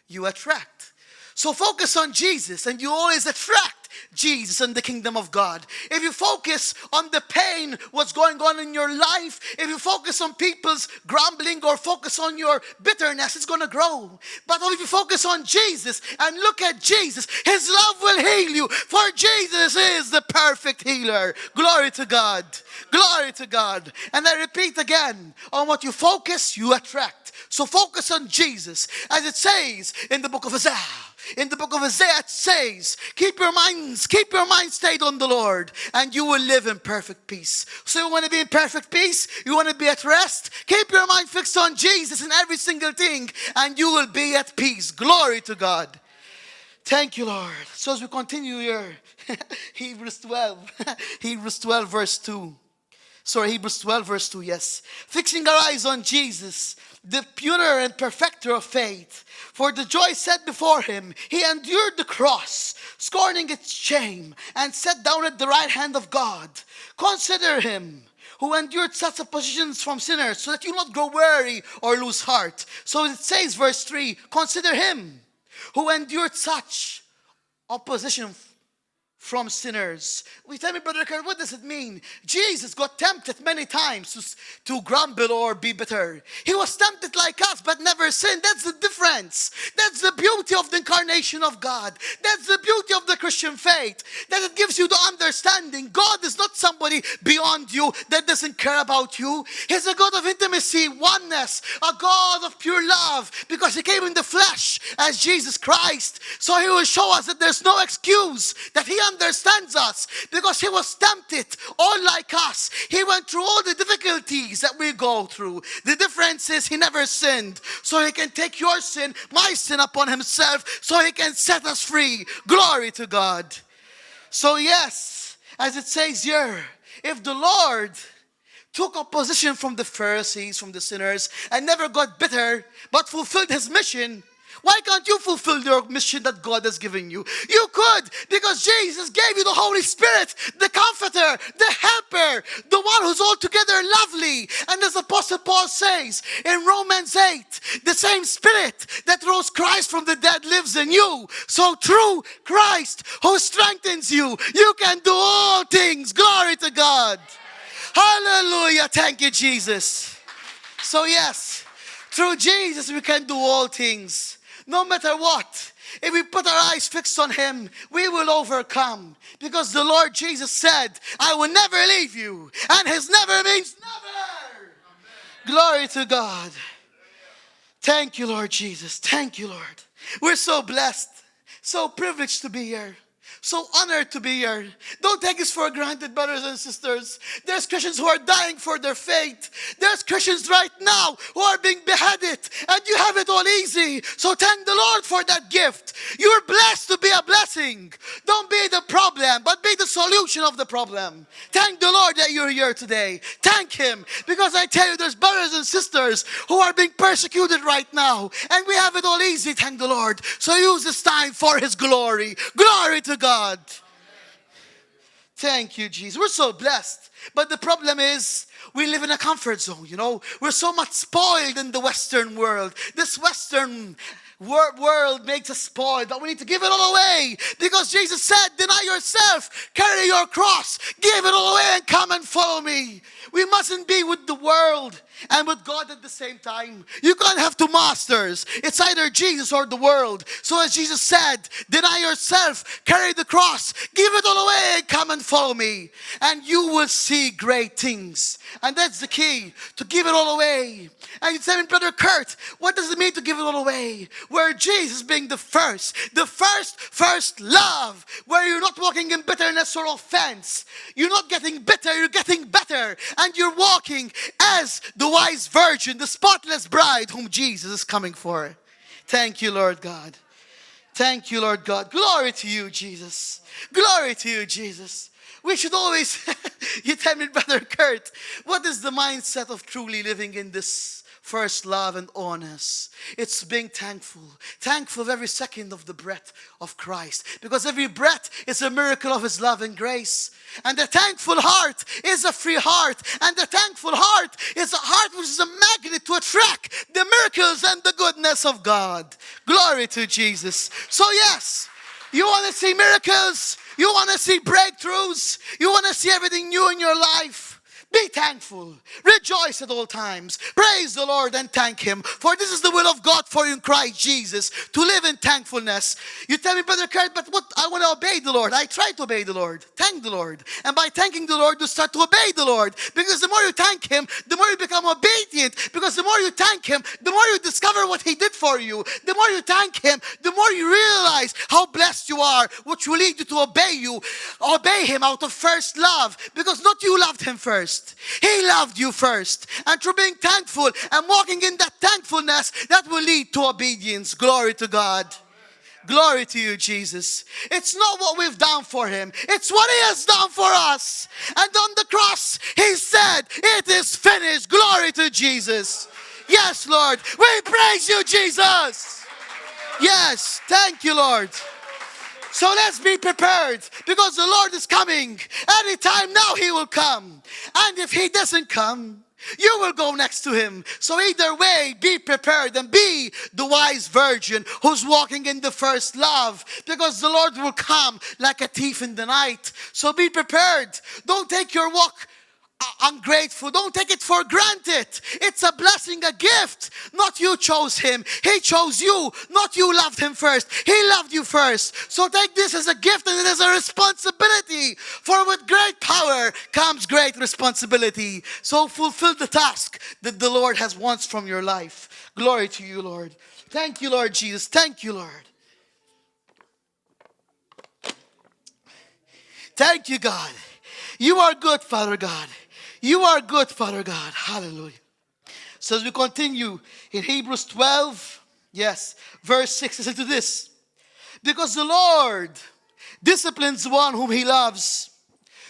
you attract. So focus on Jesus and you always attract Jesus and the kingdom of God. If you focus on the pain, what's going on in your life, if you focus on people's grumbling or focus on your bitterness, it's going to grow. But if you focus on Jesus and look at Jesus, his love will heal you, for Jesus is the perfect healer. Glory to God. Glory to God. And I repeat again, on what you focus, you attract. So focus on Jesus. As it says in the book of Isaiah. In the book of Isaiah it says, keep your mind stayed on the Lord, and you will live in perfect peace. So you want to be in perfect peace? You want to be at rest? Keep your mind fixed on Jesus in every single thing, and you will be at peace. Glory to God. Thank you, Lord. So as we continue here, Hebrews 12 verse 2. Hebrews 12 verse 2, yes. Fixing our eyes on Jesus, the pure and perfecter of faith. For the joy set before him, he endured the cross, scorning its shame, and sat down at the right hand of God. Consider him who endured such oppositions from sinners, so that you not grow weary or lose heart. So it says, verse 3, consider him who endured such opposition from sinners. We tell me, Brother Kurt, what does it mean? Jesus got tempted many times to grumble or be bitter. He was tempted like us, but never sinned. That's the difference. That's the beauty of the incarnation of God. That's the beauty of the Christian faith. That it gives you the understanding. God is not somebody beyond you that doesn't care about you. He's a God of intimacy, oneness, a God of pure love, because he came in the flesh as Jesus Christ. So he will show us that there's no excuse, that he understands us, because he was tempted all like us. He went through all the difficulties that we go through. The difference is he never sinned, so he can take your sin, my sin upon himself, so he can set us free. Glory to God. So yes, as it says here, if the Lord took opposition from the Pharisees, from the sinners, and never got bitter, but fulfilled his mission, why can't you fulfill your mission that God has given you? You could, because Jesus gave you the Holy Spirit, the Comforter, the Helper, the one who's altogether lovely. And as Apostle Paul says in Romans 8, the same Spirit that rose Christ from the dead lives in you. So through Christ who strengthens you, you can do all things. Glory to God. Hallelujah. Thank you, Jesus. So yes, through Jesus we can do all things. No matter what, if we put our eyes fixed on him, we will overcome. Because the Lord Jesus said, I will never leave you. And his never means never. Amen. Glory to God. Thank you, Lord Jesus. Thank you, Lord. We're so blessed, so privileged to be here. So honored to be here. Don't take this for granted, brothers and sisters. There's Christians who are dying for their faith. There's Christians right now who are being beheaded, and you have it all easy. So thank the Lord for that gift. You're blessed to be a blessing. Don't be the problem, but be the solution of the problem. Thank the Lord that you're here today. Thank him, because I tell you, there's brothers and sisters who are being persecuted right now, and we have it all easy. Thank the Lord. So use this time for his glory. Glory to God. Thank you, Jesus. We're so blessed. But the problem is, we live in a comfort zone, you know. We're so much spoiled in the Western world. This Western world makes us spoiled, but we need to give it all away. Because Jesus said, deny yourself, carry your cross, give it all away and come and follow me. We mustn't be with the world and with God at the same time. You can't have two masters. It's either Jesus or the world. So as Jesus said, deny yourself, carry the cross, give it all away and come and follow me. And you will see great things. And that's the key, to give it all away. And you tell me, Brother Kurt, what does it mean to give it all away? Where Jesus being the first love, where you're not walking in bitterness or offense. You're not getting bitter, you're getting better. And you're walking as the wise virgin, the spotless bride whom Jesus is coming for. Thank you, Lord God. Thank you, Lord God. Glory to you, Jesus. Glory to you, Jesus. We should always, you tell me, Brother Kurt, what is the mindset of truly living in this first love and honest? It's being thankful. Thankful of every second of the breath of Christ. Because every breath is a miracle of his love and grace. And the thankful heart is a free heart. And the thankful heart is a heart which is a magnet to attract the miracles and the goodness of God. Glory to Jesus. So yes, you want to see miracles? You want to see breakthroughs? You want to see everything new in your life? Be thankful. Rejoice at all times. Praise the Lord and thank Him. For this is the will of God for you in Christ Jesus, to live in thankfulness. You tell me, Brother Kurt, but what? I want to obey the Lord. I try to obey the Lord. Thank the Lord. And by thanking the Lord, you start to obey the Lord. Because the more you thank Him, the more you become obedient. Because the more you thank Him, the more you discover what He did for you. The more you thank Him, the more you realize how blessed you are, which will lead you to obey you. Obey Him out of first love. Because not you loved Him first. He loved you first. And through being thankful and walking in that thankfulness, that will lead to obedience. Glory to God. Glory to you, Jesus. It's not what we've done for Him. It's what He has done for us. And on the cross, He said, it is finished. Glory to Jesus. Yes, Lord. We praise you, Jesus. Yes. Thank you, Lord. So let's be prepared, because the Lord is coming. Anytime now He will come. And if He doesn't come, you will go next to Him. So either way, be prepared and be the wise virgin who's walking in the first love, because the Lord will come like a thief in the night. So be prepared. Don't take your walk ungrateful. Don't take it for granted. It's a blessing, a gift. Not you chose Him. He chose you. Not you loved Him first. He loved you first. So take this as a gift and as a responsibility. For with great power comes great responsibility. So fulfill the task that the Lord has wants from your life. Glory to you, Lord. Thank you, Lord Jesus. Thank you, Lord. Thank you, God. You are good, Father God. You are good, Father God. Hallelujah. So as we continue in Hebrews 12, yes, verse 6, listen to this. Because the Lord disciplines the one whom He loves.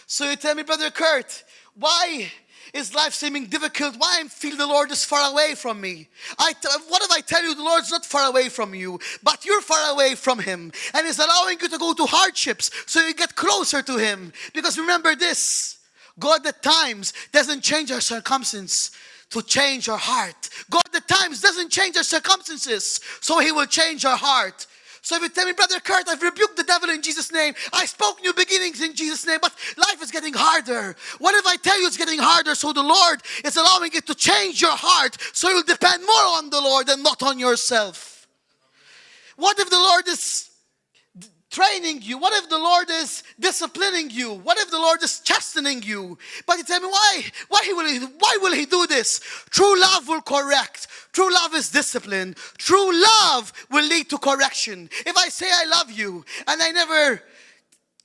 So you tell me, Brother Kurt, why is life seeming difficult? Why I feel the Lord is far away from me? What if I tell you the Lord's not far away from you, but you're far away from Him, and He's allowing you to go to hardships so you get closer to Him? Because remember this, God at times doesn't change our circumstances to change our heart. God at times doesn't change our circumstances, so He will change our heart. So if you tell me, Brother Kurt, I've rebuked the devil in Jesus' name. I spoke new beginnings in Jesus' name, but life is getting harder. What if I tell you it's getting harder? So the Lord is allowing it to change your heart, so you'll depend more on the Lord and not on yourself. What if the Lord is training you? What if the Lord is disciplining you? What if the Lord is chastening you? But you tell me, why will He do this? True love will correct. True love is discipline. True love will lead to correction. If I say I love you and I never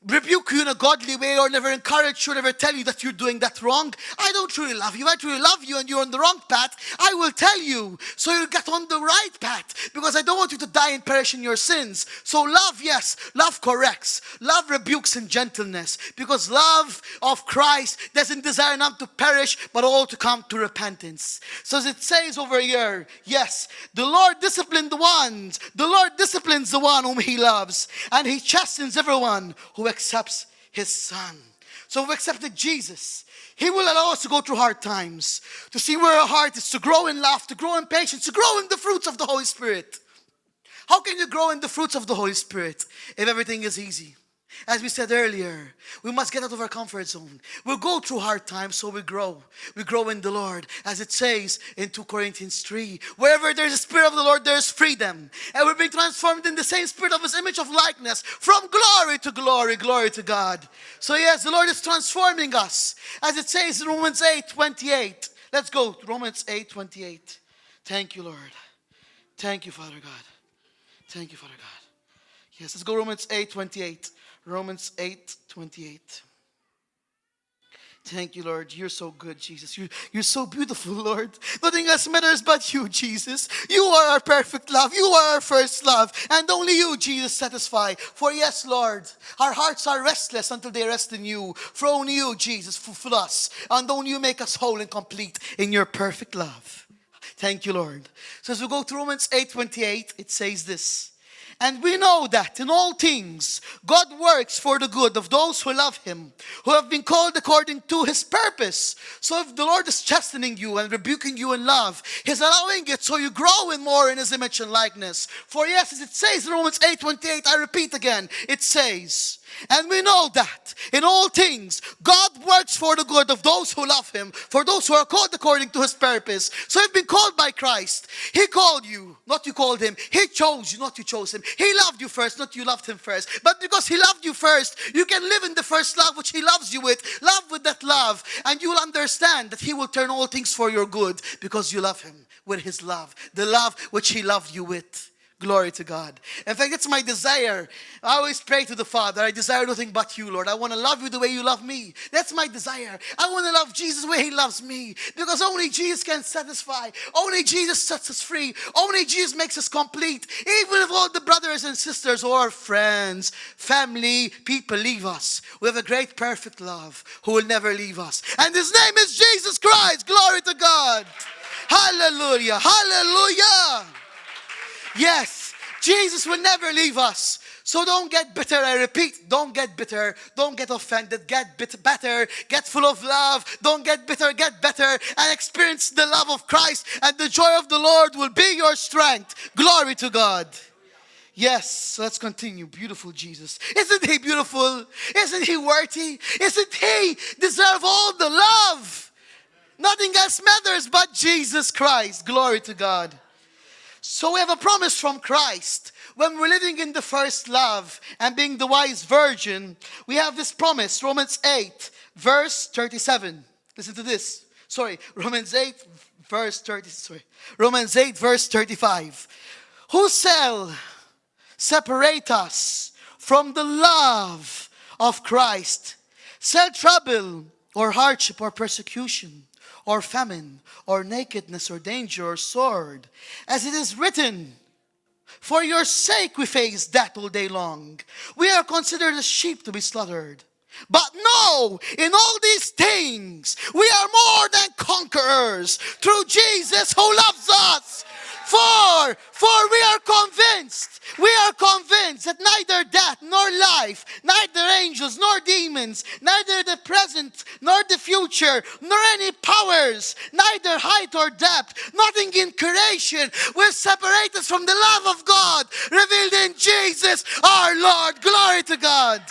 rebuke you in a godly way, or never encourage you, never tell you that you're doing that wrong, I don't truly love you. I truly love you and you're on the wrong path, I will tell you, so you'll get on the right path, because I don't want you to die and perish in your sins. So love, yes, love corrects. Love rebukes in gentleness, because love of Christ doesn't desire none to perish, but all to come to repentance. So as it says over here, yes, the Lord disciplines the one whom He loves, and He chastens everyone who accepts His Son. So we've accepted Jesus. He will allow us to go through hard times, to see where our heart is, to grow in love, to grow in patience, to grow in the fruits of the Holy Spirit. How can you grow in the fruits of the Holy Spirit if everything is easy? As we said earlier, we must get out of our comfort zone. We'll go through hard times, so we grow. We grow in the Lord. As it says in 2 Corinthians 3, wherever there's a Spirit of the Lord, there's freedom. And we're being transformed in the same Spirit of His image of likeness, from glory to glory, glory to God. So yes, the Lord is transforming us. As it says in Romans 8:28. Let's go to Romans 8:28. Thank you, Lord. Thank you, Father God. Thank you, Father God. Yes, let's go Romans 8:28. Romans 8:28. Thank you, Lord. You're so good, Jesus. You're so beautiful, Lord. Nothing else matters but you, Jesus. You are our perfect love. You are our first love. And only you, Jesus, satisfy. For yes, Lord, our hearts are restless until they rest in you. For only you, Jesus, fulfill us. And only you make us whole and complete in your perfect love. Thank you, Lord. So as we go to Romans 8:28, it says this. And we know that in all things, God works for the good of those who love Him, who have been called according to His purpose. So if the Lord is chastening you and rebuking you in love, He's allowing it so you grow in more in His image and likeness. For yes, as it says in Romans 8:28, I repeat again, it says, and we know that in all things, God works for the good of those who love Him, for those who are called according to His purpose. So you've been called by Christ. He called you, not you called Him. He chose you, not you chose Him. He loved you first, not you loved Him first. But because He loved you first, you can live in the first love which He loves you with. Love with that love. And you will understand that He will turn all things for your good because you love Him with His love. The love which He loved you with. Glory to God. In fact, that's my desire. I always pray to the Father. I desire nothing but you, Lord. I want to love you the way you love me. That's my desire. I want to love Jesus the way He loves me. Because only Jesus can satisfy. Only Jesus sets us free. Only Jesus makes us complete. Even if all the brothers and sisters or friends, family, people leave us, we have a great perfect love who will never leave us. And His name is Jesus Christ. Glory to God. Hallelujah. Hallelujah. Yes, Jesus will never leave us. So don't get bitter. I repeat, don't get bitter. Don't get offended. Get better. Get full of love. Don't get bitter. Get better. And experience the love of Christ. And the joy of the Lord will be your strength. Glory to God. Yes, so let's continue. Beautiful Jesus. Isn't He beautiful? Isn't He worthy? Isn't He deserve all the love? Nothing else matters but Jesus Christ. Glory to God. So we have a promise from Christ. When we're living in the first love and being the wise virgin, we have this promise. Romans 8, verse 37. Listen to this. Romans 8, verse 35. Who shall separate us from the love of Christ? Shall trouble or hardship or persecution or famine, or nakedness, or danger, or sword? As it is written, for your sake we face death all day long. We are considered as sheep to be slaughtered. But no, in all these things, we are more than conquerors through Jesus who loves us. For we are convinced that neither death nor life, neither angels nor demons, neither the present nor the future, nor any powers, neither height or depth, nothing in creation will separate us from the love of God revealed in Jesus our Lord. Glory to God.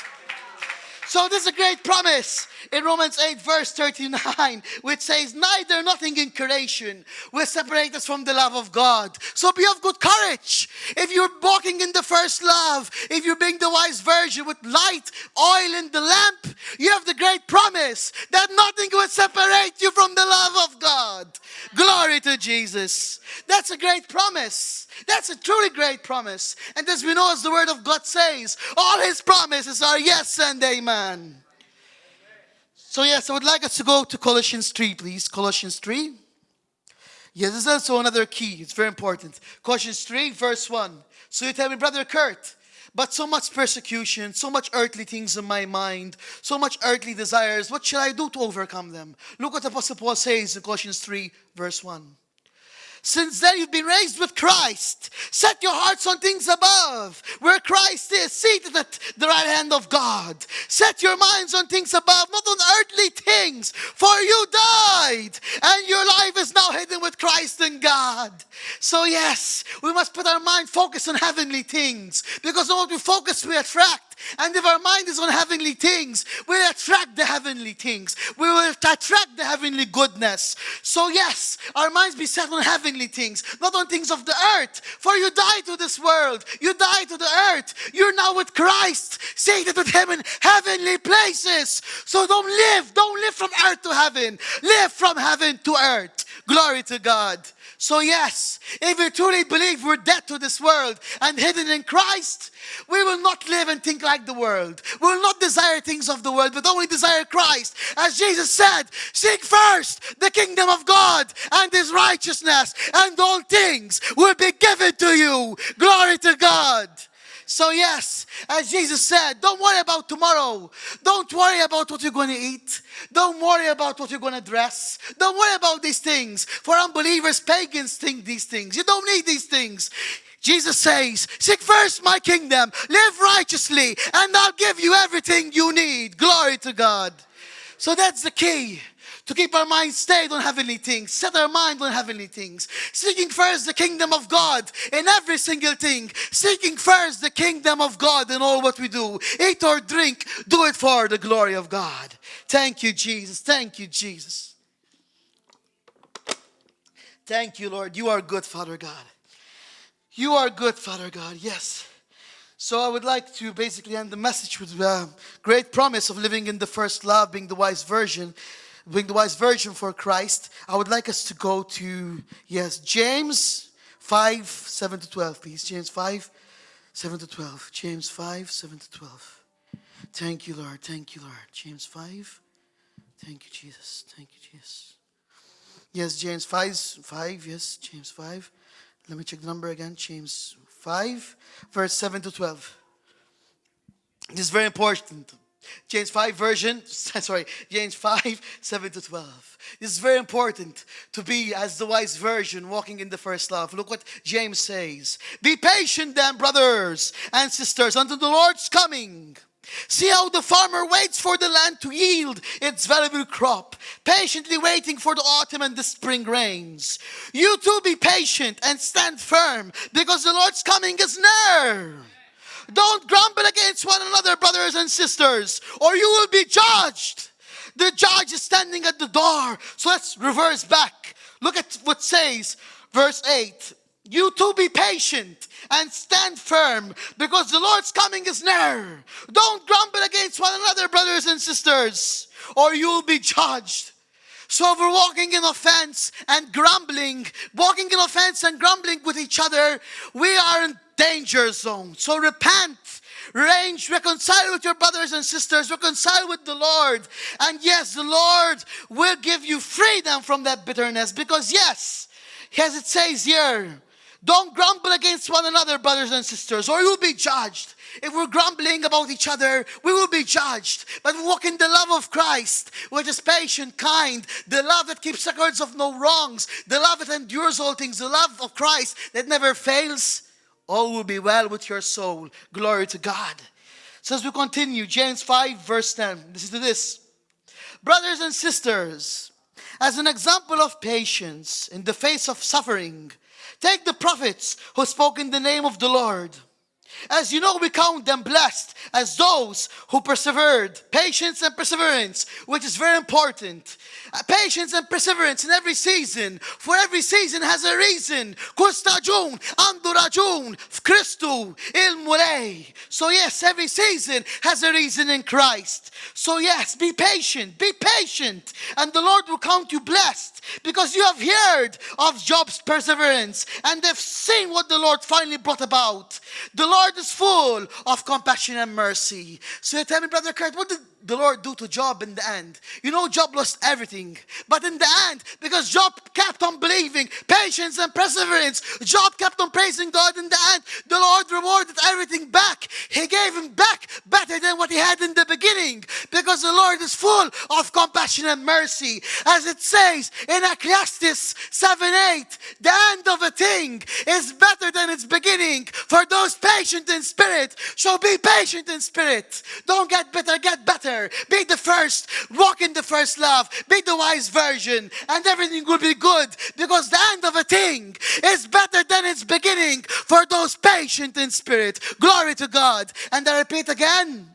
So this is a great promise in Romans 8 verse 39, which says, neither nothing in creation will separate us from the love of God. So be of good courage. If you're walking in the first love, if you're being the wise virgin with light, oil in the lamp, you have the great promise that nothing will separate you from the love of God. Glory to Jesus. That's a great promise. That's a truly great promise. And as we know, as the word of God says, all His promises are yes and amen. So yes, I would like us to go to Colossians 3, please. Colossians 3. Yes, this is also another key. It's very important. Colossians 3, verse 1. So you tell me, Brother Kurt, but so much persecution, so much earthly things in my mind, so much earthly desires. What shall I do to overcome them? Look what Apostle Paul says in Colossians 3, verse 1. Since then you've been raised with Christ. Set your hearts on things above, where Christ is, seated at the right hand of God. Set your minds on things above, not on earthly things. For you died, and your life is now hidden with Christ in God. So yes, we must put our mind focused on heavenly things. Because on what we focus, we attract. And if our mind is on heavenly things, we'll attract the heavenly things. We will attract the heavenly goodness. So yes, our minds be set on heavenly things, not on things of the earth. For you died to this world. You died to the earth. You're now with Christ, seated with Him in heavenly places. So don't live from earth to heaven. Live from heaven to earth. Glory to God. So yes, if we truly believe we're dead to this world and hidden in Christ, we will not live and think like the world. We will not desire things of the world, but only desire Christ. As Jesus said, seek first the kingdom of God and His righteousness, and all things will be given to you. Glory to God. So yes, as Jesus said, don't worry about tomorrow. Don't worry about what you're going to eat. Don't worry about what you're going to dress. Don't worry about these things. For unbelievers, pagans think these things. You don't need these things. Jesus says, seek first my kingdom, live righteously, and I'll give you everything you need. Glory to God. So that's the key. To keep our mind stayed on heavenly things. Set our mind on heavenly things. Seeking first the kingdom of God in every single thing. Seeking first the kingdom of God in all what we do. Eat or drink, do it for the glory of God. Thank you, Jesus. Thank you, Jesus. Thank you, Lord. You are good, Father God. You are good, Father God. Yes. So I would like to basically end the message with a great promise of living in the first love, being the wise virgin for Christ. I would like us to go to, James 5, 7 to 12, please. James 5, 7 to 12. James 5, 7 to 12. Thank you, Lord. Thank you, Lord. James 5. Thank you, Jesus. Thank you, Jesus. Yes, James 5. Yes, James 5. Let me check the number again. James 5, verse 7 to 12. This is very important. James 5 version, James 5, 7 to 12. This is very important to be as the wise virgin walking in the first love. Look what James says. Be patient then, brothers and sisters, until the Lord's coming. See how the farmer waits for the land to yield its valuable crop, patiently waiting for the autumn and the spring rains. You too be patient and stand firm, because the Lord's coming is near. Don't grumble against one another, brothers and sisters, or you will be judged. The judge is standing at the door. So let's reverse back. Look at what says, verse 8. You too be patient and stand firm, because the Lord's coming is near. Don't grumble against one another, brothers and sisters, or you will be judged. So if we're walking in offense and grumbling with each other, we are in danger zone. So repent, reconcile with your brothers and sisters, reconcile with the Lord. And yes, the Lord will give you freedom from that bitterness, because yes, as it says here, don't grumble against one another, brothers and sisters, or you'll be judged. If we're grumbling about each other, we will be judged. But we walk in the love of Christ, which is patient, kind, the love that keeps records of no wrongs, the love that endures all things, the love of Christ that never fails. All will be well with your soul. Glory to God. So as we continue, James 5, verse 10. Listen to this. Brothers and sisters, as an example of patience in the face of suffering, take the prophets who spoke in the name of the Lord. As you know, we count them blessed as those who persevered. Patience and perseverance, which is very important. Patience and perseverance in every season. For every season has a reason. Kull staġun għandu raġun f'Kristu il-mulej. So yes, every season has a reason in Christ. So yes, be patient. Be patient. And the Lord will count you blessed, because you have heard of Job's perseverance and have seen what the Lord finally brought about. The Lord is full of compassion and mercy. So you tell me, Brother Kurt, what did the Lord do to Job in the end? You know, Job lost everything. But in the end, because Job kept on believing, patience and perseverance, Job kept on praising God. In the end, the Lord rewarded everything back. He gave him back better than what he had in the beginning, because the Lord is full of compassion and mercy. As it says in Ecclesiastes 7:8, the end of a thing is better than its beginning for those patient in spirit. So be patient in spirit. Don't get bitter, get better. Be the first, walk in the first love, be the wise virgin, and everything will be good, because the end of a thing is better than its beginning for those patient in spirit. Glory to God. And I repeat again,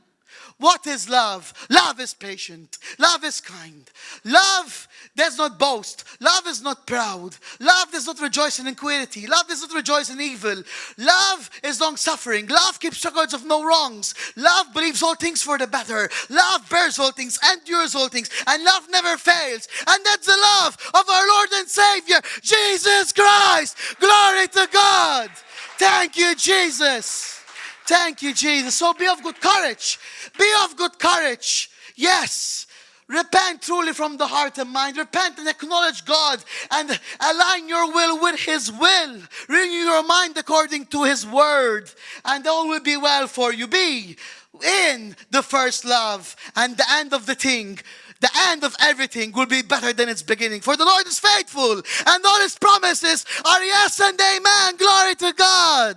what is love? Love is patient. Love is kind. Love does not boast. Love is not proud. Love does not rejoice in iniquity. Love does not rejoice in evil. Love is long-suffering. Love keeps records of no wrongs. Love believes all things for the better. Love bears all things, endures all things, and love never fails. And that's the love of our Lord and Savior, Jesus Christ. Glory to God. Thank you, Jesus. Thank you, Jesus. So be of good courage. Be of good courage. Yes. Repent truly from the heart and mind. Repent and acknowledge God and align your will with His will. Renew your mind according to His word, and all will be well for you. Be in the first love, and the end of the thing the end of everything will be better than its beginning. For the Lord is faithful, and all His promises are yes and amen. Glory to God.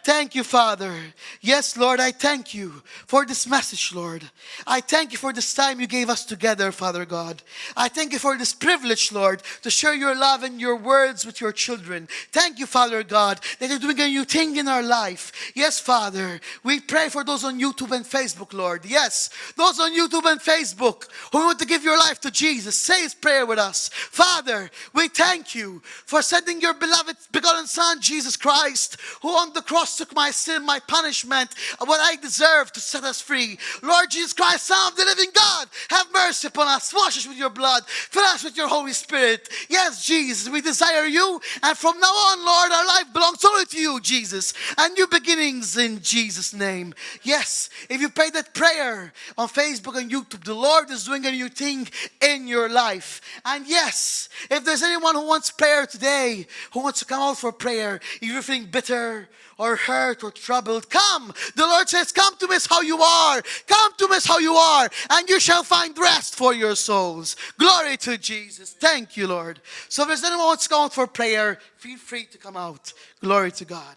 Thank you, Father. Yes, Lord, I thank you for this message, Lord. I thank you for this time you gave us together, Father God. I thank you for this privilege, Lord, to share your love and your words with your children. Thank you, Father God, that you're doing a new thing in our life. Yes, Father, we pray for those on YouTube and Facebook, Lord. Yes, those on YouTube and Facebook who want to give your life to Jesus, say His prayer with us. Father, we thank you for sending your beloved begotten Son, Jesus Christ, who on the cross took my sin, my punishment, what I deserve, to set us free. Lord Jesus Christ, Son of the living God, have mercy upon us. Wash us with your blood. Fill us with your Holy Spirit. Yes, Jesus, we desire you. And from now on, Lord, our life belongs only to you, Jesus. And new beginnings in Jesus' name. Yes, if you prayed that prayer on Facebook and YouTube, the Lord is doing a new thing in your life. And yes, if there's anyone who wants prayer today, who wants to come out for prayer, if you're feeling bitter or hurt or troubled, come. The Lord says, come to me as how you are. Come to me as how you are, and you shall find rest for your souls. Glory to Jesus. Thank you, Lord. So if there's anyone who wants to come out for prayer, feel free to come out. Glory to God.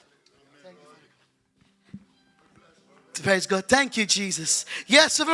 Thank you. Praise God. Thank you, Jesus. Yes, everyone.